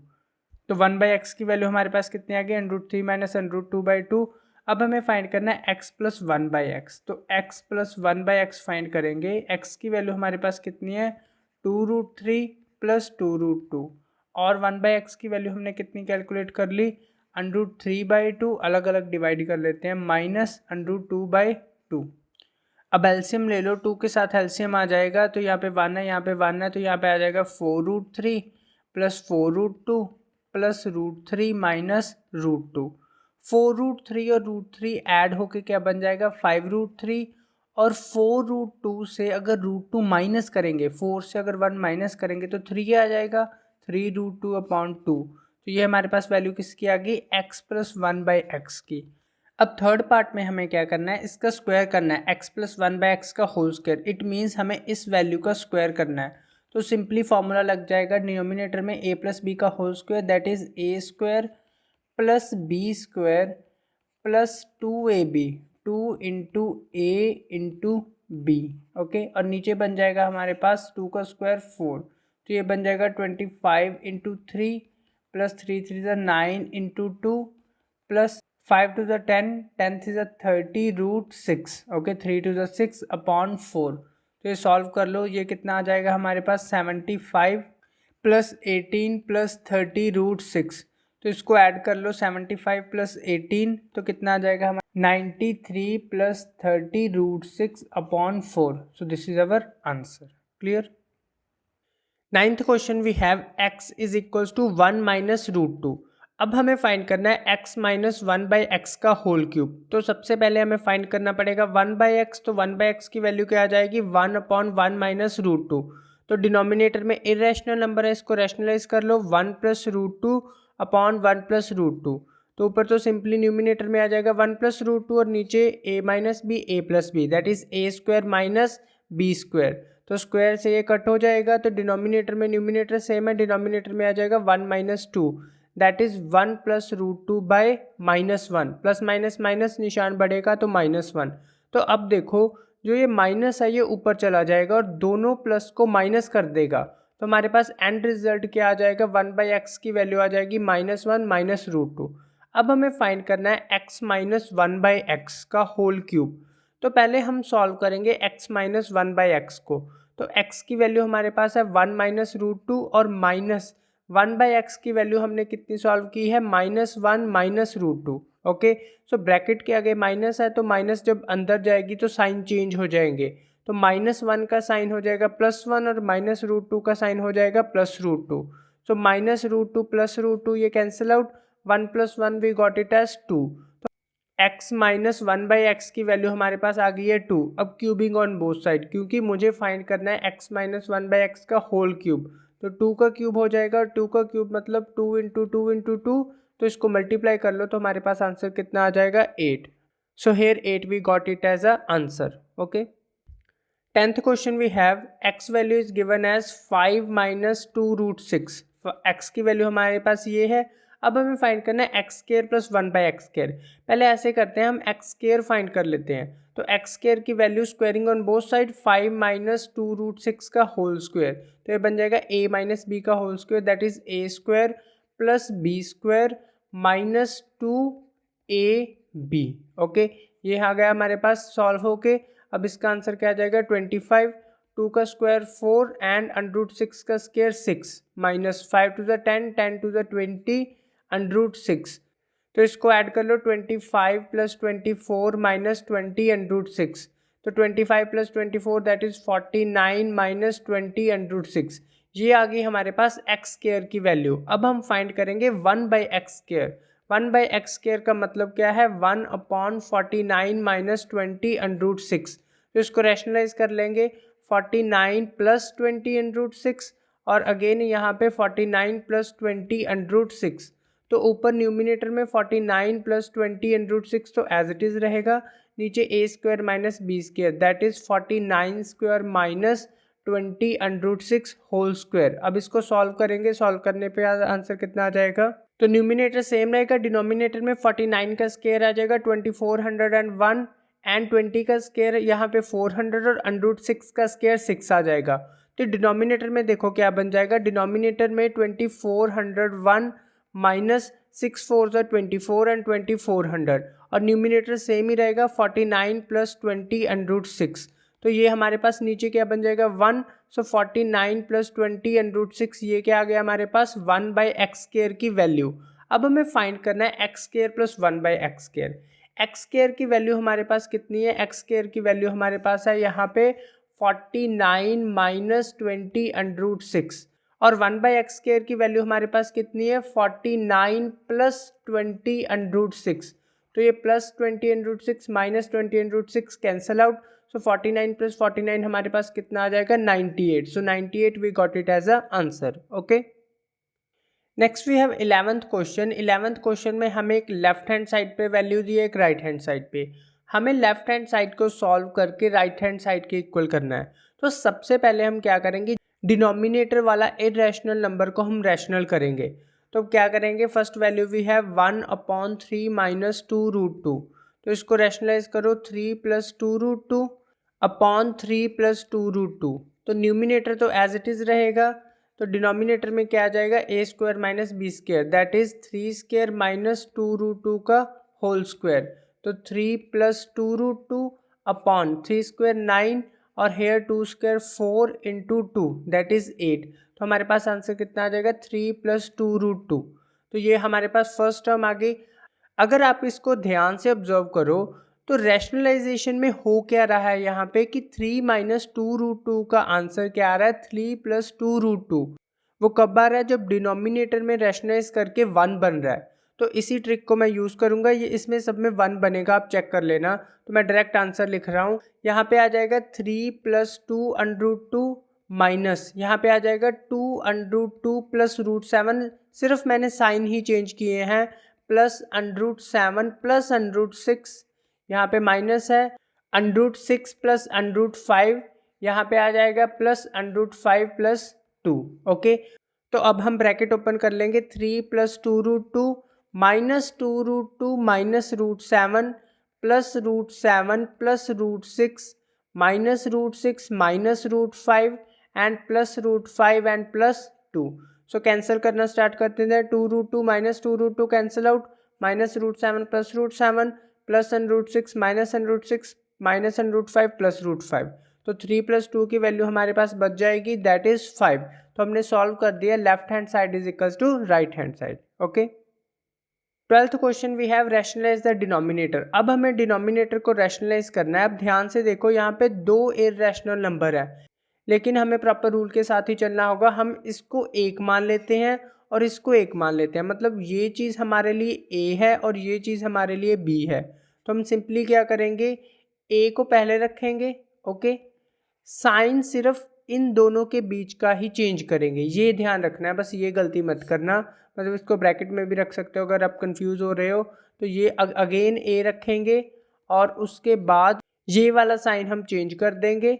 तो 1/x की वैल्यू हमारे पास कितनी आ गई, √3 माइनस √2/2। अब हमें फाइंड करना है x प्लस 1/x। तो x प्लस 1/x फाइंड करेंगे। x की वैल्यू हमारे पास कितनी है, 2√3 प्लस 2√2, और 1/x की वैल्यू हमने कितनी कैलकुलेट कर ली, √3/2, अलग अलग डिवाइड कर लेते हैं, माइनस √2/2। अब एलसीएम ले लो, 2 के साथ एलसीएम आ जाएगा, तो यहाँ पे 1 है, यहाँ पे 1 है, तो यहाँ पे आ जाएगा 4√3 प्लस 4√2 प्लस √3 माइनस √2। 4√3 और √3 ऐड होके क्या बन जाएगा, 5√3, और 4√2 से अगर √2 माइनस करेंगे, 4 से अगर 1 माइनस करेंगे तो 3 आ जाएगा, 3√2/2। तो ये हमारे पास वैल्यू किसकी आ गई, x प्लस 1/x की। अब थर्ड पार्ट में हमें क्या करना है, इसका स्क्वायर करना है, x प्लस 1/x का होल स्क्वायर। इट मीन्स हमें इस वैल्यू का स्क्वायर करना है। तो सिंपली फॉर्मूला लग जाएगा डिनोमिनेटर में a प्लस बी का whole square, that is a square plus B square plus 2ab, 2 into a into b. Okay, और नीचे बन जाएगा हमारे पास 2 का स्क्वायर 4, तो ये बन जाएगा 25 into 3 plus 3 3 9 into 2 plus 5 to the 10, 10 is a 30√6। Okay, 3 to the 6 upon 4। तो ये सॉल्व कर लो, ये कितना आ जाएगा हमारे पास, 75 प्लस 18 प्लस 30√6। तो इसको ऐड कर लो, 75 प्लस 18, तो कितना आ जाएगा हमारा 93 plus 30√6 upon 4। So this is our answer. Clear. Ninth question we have x is equal to 1 minus √2। अब हमें फाइंड करना है x माइनस 1/x का होल क्यूब। तो सबसे पहले हमें फाइंड करना पड़ेगा 1/x। तो 1/x की वैल्यू क्या आ जाएगी, 1/1 माइनस √2। तो डिनोमिनेटर में इरेशनल नंबर है, इसको रैशनलाइज कर लो, 1 प्लस √2 अपॉन 1 प्लस √2। तो ऊपर तो सिंपली न्यूमिनेटर में आ जाएगा 1 प्लस √2, और नीचे a minus B A plus B, that is a square minus B square. तो स्क्वायर से ये कट हो जाएगा, तो डिनोमिनेटर में न्यूमिनेटर सेम है, डिनोमिनेटर में आ जाएगा 1 minus 2, that is 1 plus √2/-1। Plus minus minus निशान बढ़ेगा तो -1। तो अब देखो, जो ये माइनस है ये ऊपर चला जाएगा और दोनों प्लस को माइनस कर देगा, तो हमारे पास एंड रिजल्ट क्या आ जाएगा, 1/x की वैल्यू आ जाएगी -1 माइनस √2। अब हमें फाइंड करना है x माइनस 1/x का होल क्यूब। तो पहले हम सॉल्व करेंगे x माइनस 1/x को। तो x की वैल्यू हमारे पास है 1 माइनस √2, और माइनस 1/x की वैल्यू हमने कितनी सॉल्व की है, -1 माइनस √2। ओके, सो ब्रैकेट के आगे माइनस है, तो माइनस जब अंदर जाएगी तो साइन चेंज हो जाएंगे। तो -1 का साइन हो जाएगा +1, और माइनस √2 का साइन हो जाएगा प्लस √2। सो माइनस √2 प्लस √2 ये cancel out, 1 + 1 we got it as 2। x minus 1/x की वैल्यू हमारे पास आ गई है 2। अब क्यूबिंग ऑन बोथ साइड, क्योंकि मुझे फाइंड करना है x माइनस 1/x का होल क्यूब। तो 2 का क्यूब हो जाएगा, 2 का क्यूब मतलब 2 इंटू 2 इंटू 2। तो इसको मल्टीप्लाई कर लो, तो हमारे पास आंसर कितना आ जाएगा, 8। So here 8 we got it as a answer. Okay, 10th question we have x value is given as 5 minus 2√6। x की वैल्यू हमारे पास ये है। अब हमें फाइंड करना है एक्स स्केयर प्लस 1/x²। पहले ऐसे करते हैं, हम एक्स स्केयर फाइंड कर लेते हैं। तो एक्स स्केयर की value squaring on both side, 5 minus 2√6 का होल स्क्वायर, तो ये बन जाएगा a माइनस बी का whole square, that is a square plus B square minus 2ab। Okay, ये आ गया हमारे पास सॉल्व होके। अब इसका आंसर क्या आ जाएगा 25, 2 का स्क्वायर 4 एंड √6 का square 6 minus 5 to the 10, 10 to the 20 √6। तो इसको ऐड कर लो 25 प्लस 24 माइनस 20 √6। तो 25 प्लस 24 दैट इज 49 माइनस 20 √6। ये आ गई हमारे पास एक्स स्क्वायर की वैल्यू। अब हम फाइंड करेंगे 1/x स्क्वायर। 1/x स्क्वायर का मतलब क्या है 1/49 माइनस 20 √6। तो इसको रैशनलाइज कर लेंगे 49 प्लस 20 √6 और अगेन यहाँ पे 49 प्लस 20 √6। तो ऊपर न्यूमिनेटर में 49 प्लस 20 √6 तो एज इट इज़ रहेगा, नीचे a square minus B square that is 49 square minus 20 √6 whole square. अब इसको सॉल्व करेंगे, सॉल्व करने पे आंसर कितना आ जाएगा, तो न्यूमिनेटर सेम रहेगा, डिनोमिनेटर में 49 का स्क्वायर आ जाएगा 2401 एंड 20 का स्क्वायर यहाँ पे 400 और √6 का स्क्वायर 6 आ जाएगा। तो डिनोमिनेटर में देखो क्या बन जाएगा, डिनोमिनेटर में 2401 माइनस 6 4 24 एंड 2400 और न्यूमिनेटर सेम ही रहेगा 49 प्लस 20 √6। तो ये हमारे पास नीचे क्या बन जाएगा 1। सो 49 प्लस 20 √6 ये क्या आ गया हमारे पास 1/x स्क्वायर की वैल्यू। अब हमें फाइंड करना है x square plus 1/x square. x square की वैल्यू हमारे पास कितनी है, x स्क्वायर की वैल्यू हमारे पास है यहाँ पे 49 माइनस 20 √6 और 1/x स्क्वायर की वैल्यू हमारे पास कितनी है 49 प्लस 20 √6। तो ये plus 20 √6 minus 20 √6 cancel out. So 49 plus 49 हमारे पास कितना आ जाएगा 98। So 98 we got it as a answer. Okay, next we have 11th question. 11th question में हमें एक लेफ्ट हैंड साइड पे वैल्यू दी है, एक राइट हैंड साइड पे। हमें लेफ्ट हैंड साइड को सॉल्व करके राइट हैंड साइड के इक्वल करना है। तो सबसे पहले हम क्या करेंगे, डिनोमिनेटर वाला इरेशनल नंबर को हम रैशनल करेंगे। तो क्या करेंगे, first value we have 1/3 minus 2√2। तो इसको रैशनलाइज करो 3 प्लस 2√2 अपॉन 3 प्लस 2√2। तो न्यूमिनेटर तो एज इट इज़ रहेगा, तो डिनोमिनेटर में क्या आ जाएगा a square minus B square that is 3 square minus 2√2 का होल स्क्वायर। तो 3 प्लस 2√2 अपॉन 3 स्क्वायर 9 और here 2 square 4 into 2 that is 8। तो हमारे पास आंसर कितना आ जाएगा 3 प्लस 2√2। तो ये हमारे पास फर्स्ट टर्म आ गई। अगर आप इसको ध्यान से ऑब्जर्व करो तो रैशनलाइजेशन में हो क्या रहा है यहाँ पे कि 3 माइनस 2√2 का आंसर क्या आ रहा है 3 प्लस 2√2। वो कब आ रहा है, जब डिनोमिनेटर में रैशनलाइज करके 1 बन रहा है। तो इसी ट्रिक को मैं यूज़ करूँगा, ये इसमें सब में 1 बनेगा, आप चेक कर लेना। तो मैं डायरेक्ट आंसर लिख रहा हूँ, यहाँ पे आ जाएगा 3 प्लस 2√2 माइनस यहाँ पे आ जाएगा 2√2 प्लस √7, सिर्फ मैंने साइन ही चेंज किए हैं, प्लस √7 प्लस √6 यहाँ पे माइनस है, √6 प्लस √5 यहाँ पे आ जाएगा प्लस √5 प्लस 2। ओके, तो अब हम ब्रैकेट ओपन कर लेंगे 3 plus 2√2 minus 2√2 minus √7 plus √7 plus √6 minus √6 minus √5 and plus √5 and plus 2। So cancel करना स्टार्ट करते हैं, 2√2 minus 2√2 cancel out, minus √7 plus √7 plus √6 minus √6 minus √5 plus √5। तो 3 प्लस 2 की वैल्यू हमारे पास बच जाएगी दैट इज 5। तो हमने सॉल्व कर दिया, left hand side is equals to right hand side. Okay, 12th question we have rationalise the denominator. अब हमें डिनोमिनेटर को रैशनलाइज करना है। अब ध्यान से देखो, यहाँ पे 2 इर्रेशनल नंबर है, लेकिन हमें प्रॉपर रूल के साथ ही चलना होगा। हम इसको 1 मान लेते हैं और इसको 1 मान लेते हैं, मतलब ये चीज़ हमारे लिए a है और ये चीज़ हमारे लिए b है। तो हम सिंपली क्या करेंगे, a को पहले रखेंगे, ओके, साइन सिर्फ इन दोनों के बीच का ही चेंज करेंगे, ये ध्यान रखना है, बस ये गलती मत करना। मतलब इसको ब्रैकेट में भी रख सकते हो अगर आप कंफ्यूज हो रहे हो। तो ये अगेन a रखेंगे और उसके बाद ये वाला साइन हम चेंज कर देंगे।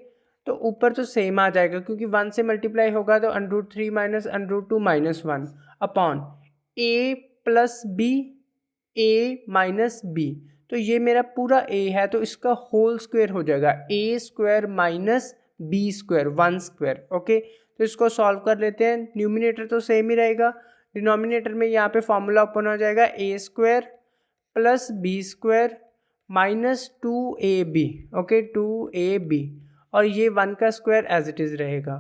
तो ऊपर तो सेम आ जाएगा क्योंकि 1 से मल्टीप्लाई होगा, तो √3 minus √2 minus 1 upon a plus B a minus b. तो ये मेरा पूरा a है, तो इसका होल स्क्वायर हो जाएगा a square minus B square 1 square. Okay, तो इसको सॉल्व कर लेते हैं। न्यूमिनेटर तो सेम ही रहेगा, डिनोमिनेटर में यहाँ पे फॉर्मूला ओपन हो जाएगा a square plus B square -2ab, okay 2ab, और ये 1 का स्क्वायर एज इट इज़ रहेगा।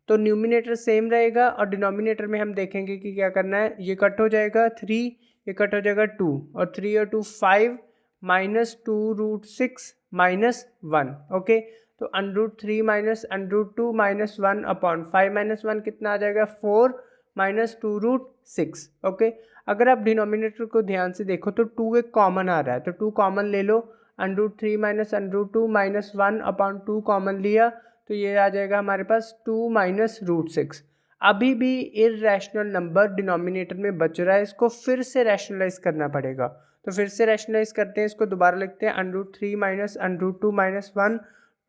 तो न्यूमिनेटर सेम रहेगा और डिनोमिनेटर में हम देखेंगे कि क्या करना है। ये कट हो जाएगा 3, ये कट हो जाएगा 2, और 3 और 2 5, -2√6 -1, ओके। तो √3 -√2 -1 अपॉन 5 -1 कितना आ जाएगा 4 -2√6, ओके। अगर आप डिनोमिनेटर को ध्यान से देखो तो 2 एक कॉमन आ रहा है, तो 2 कॉमन ले लो। √3 -√2 -1 अपॉन 2 कॉमन लिया तो ये आ जाएगा हमारे पास 2 -√6। अभी भी इर्रेशनल नंबर डिनोमिनेटर में बच रहा है, इसको फिर से रैशनलाइज करना पड़ेगा। तो फिर से रैशनलाइज करते हैं, इसको दोबारा लिखते हैं। √3 -√2 -1,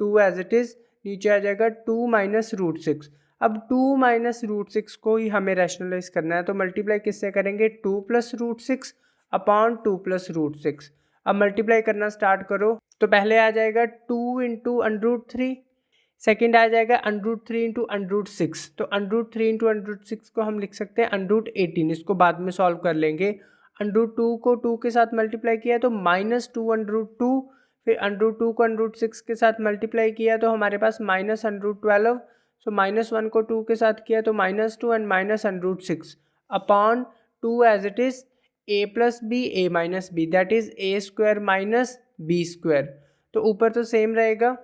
2 एज इट इज़, नीचे आ जाएगा 2 -√6। अब 2 -√6 को ही हमें रैशनलाइज करना है, तो मल्टीप्लाई किससे करेंगे 2 + √6 अपॉन 2 + √6। अब मल्टीप्लाई करना स्टार्ट करो, तो पहले आ जाएगा 2 × √3, सेकेंड आ जाएगा √3 × √6। तो √3 × √6 को हम लिख सकते हैं √18, इसको बाद में सॉल्व कर लेंगे। √2 को 2 के साथ मल्टीप्लाई किया तो -2 √2, फिर √2 को √6 के साथ मल्टीप्लाई किया तो हमारे पास -√12। सो -1 को 2 के साथ किया तो -2 and -√6 upon 2 as it is a + b a - b, that is a² - b²। तो ऊपर तो सेम रहेगा,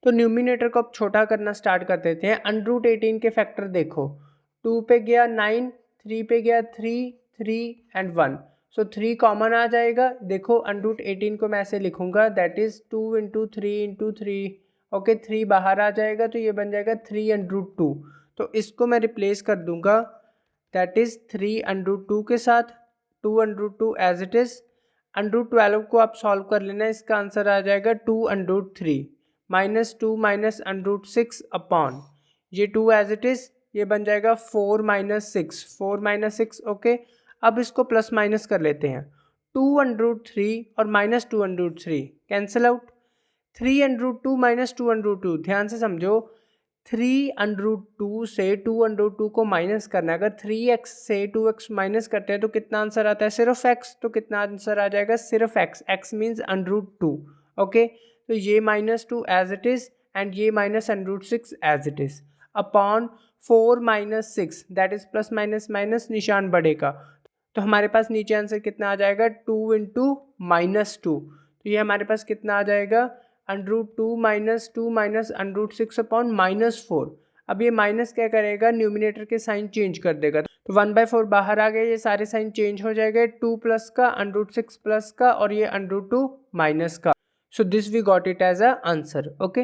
तो न्यूमिनेटर को अब छोटा करना स्टार्ट कर देते हैं। √18 के फैक्टर देखो, 2 पे गया 9, 3 पे गया 3, 3 एंड 1, सो 3 कॉमन आ जाएगा। देखो √18 को मैं ऐसे लिखूंगा, दैट इज़ 2 × 3 × 3, ओके। 3 बाहर आ जाएगा तो ये बन जाएगा 3√2। तो इसको मैं रिप्लेस कर दूंगा, दैट इज़ 3√2 के साथ, 2√2 एज इट इज़। √12 को आप सॉल्व कर लेना, इसका आंसर आ जाएगा 2√3 -2 -√6 अपॉन ये 2 एज इट इज़, ये बन जाएगा 4 -6, 4 -6, ओके। अब इसको प्लस माइनस कर लेते हैं, 2√3 और -2√3 कैंसिल आउट, 3√2 -2√2, ध्यान से समझो। 3√2 से 2√2 को माइनस करना है। अगर 3x से 2x माइनस करते हैं तो कितना आंसर आता है, सिर्फ x, तो कितना आंसर आ जाएगा सिर्फ x, x मीन्स √2, ओके। तो ये -2 एज इट इज़ एंड ये -√6 as it is upon 4 -6, that is plus minus minus निशान बढ़ेगा। तो हमारे पास नीचे आंसर कितना आ जाएगा 2 × -2, तो ये हमारे पास कितना आ जाएगा √2 - 2 -√6 अपॉन -4। अब ये माइनस क्या करेगा, न्यूमिनेटर के साइन चेंज कर देगा, तो 1/4 बाहर आ गया, ये सारे साइन चेंज हो जाएगा, 2 प्लस का, √6 प्लस का और ये √2 माइनस का। So this we got it as a answer, okay.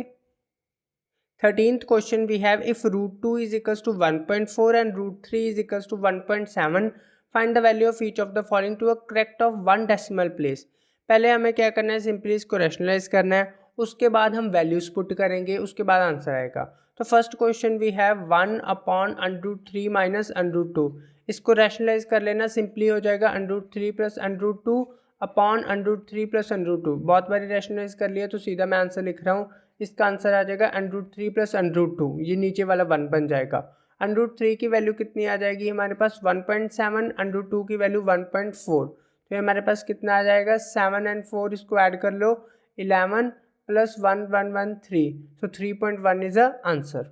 13th question we have, if √2 is equals to 1.4 and √3 is equals to 1.7, find the value of each of the following to a correct of 1 decimal place। पहले हमें क्या करना है, simply इसको rationalise करना है, उसके बाद हम वैल्यूज पुट करेंगे, उसके बाद आंसर आएगा। तो first question we have 1 upon √3 minus √2, इसको रैशनलाइज कर लेना, सिंपली हो जाएगा √3 + √2 अपॉन √3 + √2। बहुत बारी रैशनलाइज कर लिया तो सीधा मैं आंसर लिख रहा हूँ, इसका आंसर आ जाएगा √3 + √2, ये नीचे वाला 1 बन जाएगा। √3 की वैल्यू कितनी आ जाएगी हमारे पास 1.7, √2 की वैल्यू 1.4, तो हमारे पास कितना आ जाएगा 7 और 4, इसको ऐड कर लो 11 + 1 1 1 3, so 3.1 is the answer.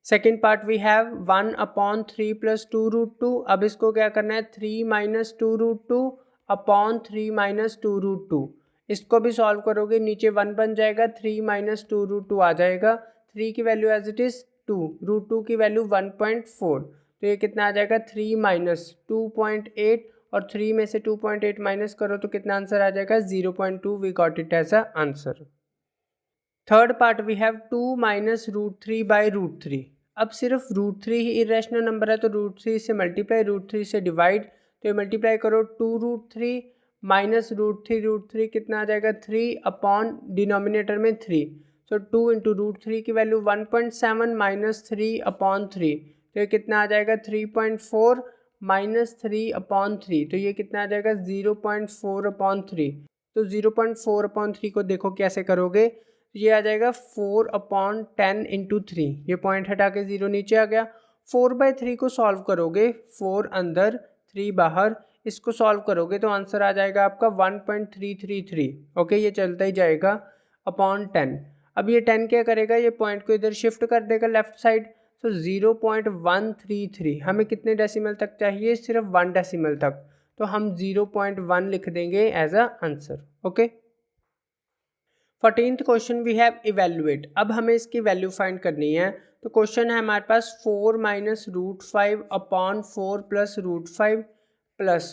Second part we have 1 upon 3 + 2√2, अब इसको क्या करना है 3 - 2√2 अपॉन 3 - 2√2, इसको भी सॉल्व करोगे, नीचे 1 बन जाएगा, 3 - 2√2 आ जाएगा, 3 की वैल्यू एज इट इज़ 2, √2 की वैल्यू 1.4, तो ये कितना आ जाएगा 3 - 2.8, और 3 में से 2.8 माइनस करो तो कितना आंसर आ जाएगा 0.2, we got it as a answer. Third part we have 2 - √3/√3, अब सिर्फ √3 ही इरेशनल नंबर है, तो √3 से मल्टीप्लाई, √3 से डिवाइड, तो ये मल्टीप्लाई करो 2√3 माइनस √3 कितना आ जाएगा 3 अपॉन डिनोमिनेटर में 3, सो 2 × √3 की वैल्यू 1.7 माइनस 3 अपॉन 3, तो ये कितना आ जाएगा 3.4 माइनस 3 अपॉन 3, तो ये कितना आ जाएगा 0.4 अपॉन 3। तो 0.4 अपॉन 3 को देखो कैसे करोगे, ये आ जाएगा 4/10 × 3, ये पॉइंट हटा के 0 नीचे आ गया। 4/3 को सॉल्व करोगे, 4 अंदर 3 बाहर, इसको सॉल्व करोगे तो आंसर आ जाएगा आपका 1.333। ओके, ये चलता ही जाएगा अपॉन 10। अब ये 10 क्या करेगा, ये पॉइंट को इधर शिफ्ट कर देगा लेफ्ट साइड। तो 0.133 हमें कितने डेसिमल तक चाहिए, सिर्फ 1 डेसिमल तक, तो हम 0.1 लिख देंगे as a answer. Okay, 14th question we have evaluate. अब हमें इसकी वैल्यू फाइंड करनी है। तो क्वेश्चन है हमारे पास 4 minus root 5 upon 4 plus root 5 plus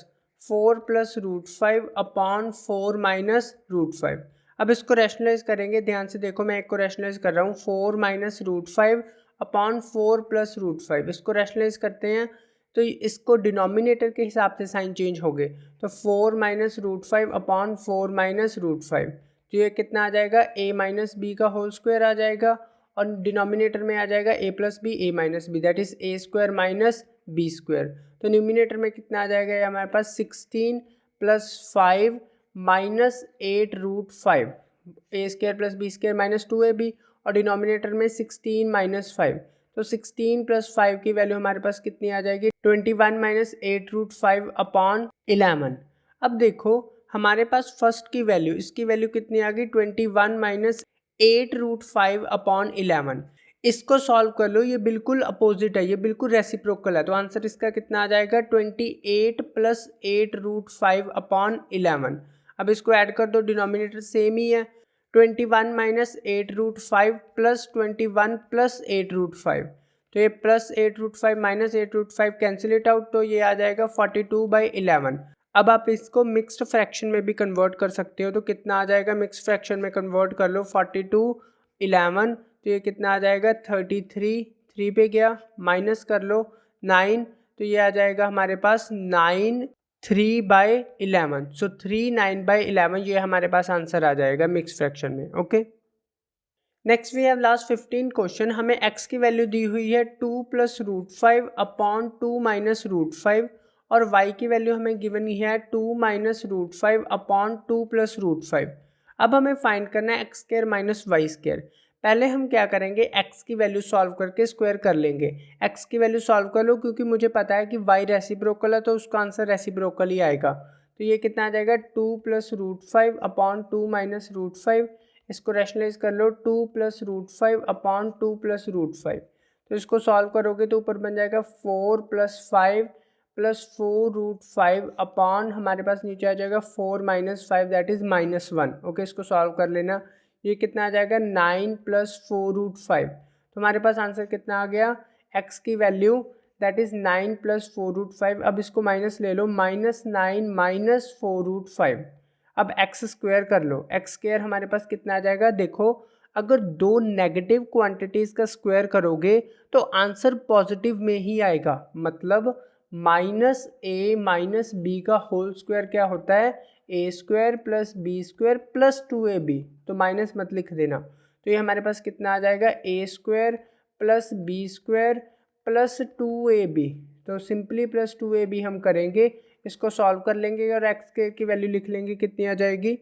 4 plus root 5 upon 4 minus root 5। अब इसको रैशनलाइज करेंगे, ध्यान से देखो, मैं एक को रैशनलाइज कर रहा हूँ। 4 minus root 5 upon 4 plus root 5, इसको रैशनलाइज करते हैं तो इसको डिनोमिनेटर के हिसाब से साइन चेंज हो गए। तो 4 minus root 5 upon 4 minus root 5, तो ये कितना आ जाएगा, a माइनस बी का होल स्क्वायर आ जाएगा, और डिनोमिनेटर में आ जाएगा a plus B, a minus B, that is a square minus B square. तो न्यूमिनेटर में कितना आ जाएगा, ये हमारे पास 16 plus 5 minus 8 root 5, A square plus B square minus 2ab, और डिनोमिनेटर में 16 माइनस 5, तो 16 प्लस 5 की वैल्यू हमारे पास कितनी आ जाएगी, 21 माइनस 8 रूट 5 अपॉन 11। अब देखो हमारे पास फर्स्ट की वैल्यू, इसकी वैल्यू कितनी आ गई, 21 माइनस 8 रूट 5 अपॉन 11। इसको सॉल्व कर लो, ये बिल्कुल अपोजिट है, ये बिल्कुल रेसिप्रोकल है, तो आंसर इसका कितना आ जाएगा, 28 प्लस 8 रूट 5 अपॉन 11। अब इसको ऐड कर दो, डिनोमिनेटर सेम ही है, 21 minus 8 root 5 plus 21 plus 8 root 5, तो ये plus 8 root 5 minus 8 root 5 cancel it out, तो ये आ जाएगा 42/11। अब आप इसको मिक्स्ड फ्रैक्शन में भी कन्वर्ट कर सकते हो, तो कितना आ जाएगा, मिक्स्ड फ्रैक्शन में कन्वर्ट कर लो, 42/11, तो ये कितना आ जाएगा, 33, 3 पे गया, माइनस कर लो 9, तो ये आ जाएगा हमारे पास 9 3/11। सो 3 9/11, ये हमारे पास आंसर आ जाएगा मिक्स फ्रैक्शन में। Okay, next we have last 15 question. हमें x की वैल्यू दी हुई है 2 plus root 5 upon 2 minus root 5, और y की वैल्यू हमें गिवन है 2 minus root 5 upon 2 plus root 5। अब हमें फाइंड करना है x square minus y square. पहले हम क्या करेंगे, x की वैल्यू सॉल्व करके स्क्वायर कर लेंगे। x की वैल्यू सॉल्व कर लो, क्योंकि मुझे पता है कि y रेसिप्रोकल है, तो उसका आंसर रेसिप्रोकल ही आएगा। तो ये कितना आ जाएगा, 2 plus root 5 upon 2 minus root 5, इसको रैशनलाइज कर लो, 2 plus root 5 upon 2 plus root 5, तो इसको सॉल्व करोगे तो ऊपर बन जाएगा 4 प्लस 5 प्लस 4 रूट 5 अपॉन, हमारे पास नीचे आ जाएगा 4 माइनस 5, दैट इज -1। ओके, इसको सॉल्व कर लेना, ये कितना आ जाएगा, 9 प्लस 4 रूट 5, तो हमारे पास आंसर कितना आ गया, एक्स की value that is 9 plus 4 root 5। अब इसको माइनस ले लो, -9 माइनस 4 रूट 5। अब एक्स स्क्वायर कर लो, एक्स स्क्वायर हमारे पास कितना आ जाएगा, देखो अगर दो नेगेटिव क्वांटिटीज़ का स्क्वायर करोगे तो आंसर पॉजिटिव में ही आएगा। मतलब माइनस ए माइनस बी का होल स्क्वायर क्या होता है, A square plus B square plus 2ab, तो माइनस मत लिख देना। तो ये हमारे पास कितना आ जाएगा, ए square plus B square plus 2ab, तो सिंपली प्लस 2ab हम करेंगे, इसको सॉल्व कर लेंगे और एक्स स्क्वायर की वैल्यू लिख लेंगे, कितनी आ जाएगी,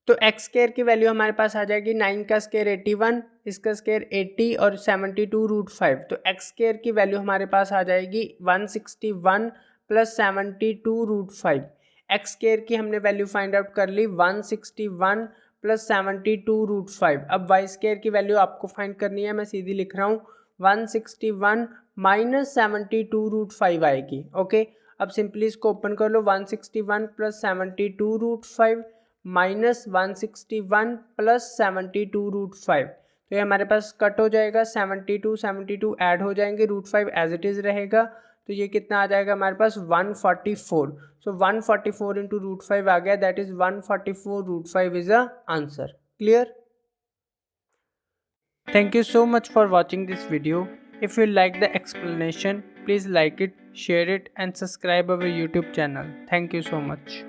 तो एक्स स्क्वायर की वैल्यू हमारे पास आ जाएगी 9 का स्क्वायर 81, इसका स्क्वायर 80 और 72 रूट 5, तो एक्स स्क्वायर की वैल्यू हमारे पास आ जाएगी 161 प्लस 72 रूट 5। एक्स स्क्वायर की हमने वैल्यू फाइंड आउट कर ली 161 प्लस 72 रूट 5। अब वाई स्क्वायर की वैल्यू आपको फाइंड करनी है, मैं सीधी लिख रहा हूँ 161 माइनस 72 रूट 5 आएगी। ओके, अब सिंपली इसको ओपन कर लो, 161 plus 72 root 5 minus 161 plus 72 root 5, तो ये हमारे पास कट हो जाएगा, 72 ऐड हो जाएंगे, रूट 5 एज इट इज़ रहेगा, तो ये कितना आ जाएगा हमारे पास 144। सो 144 इंटू रूट 5 आ गया, that is 144 root 5 is a answer. Clear? Thank you so much for watching this video. If you like the explanation, please like it, share it and subscribe our YouTube channel. Thank you so much.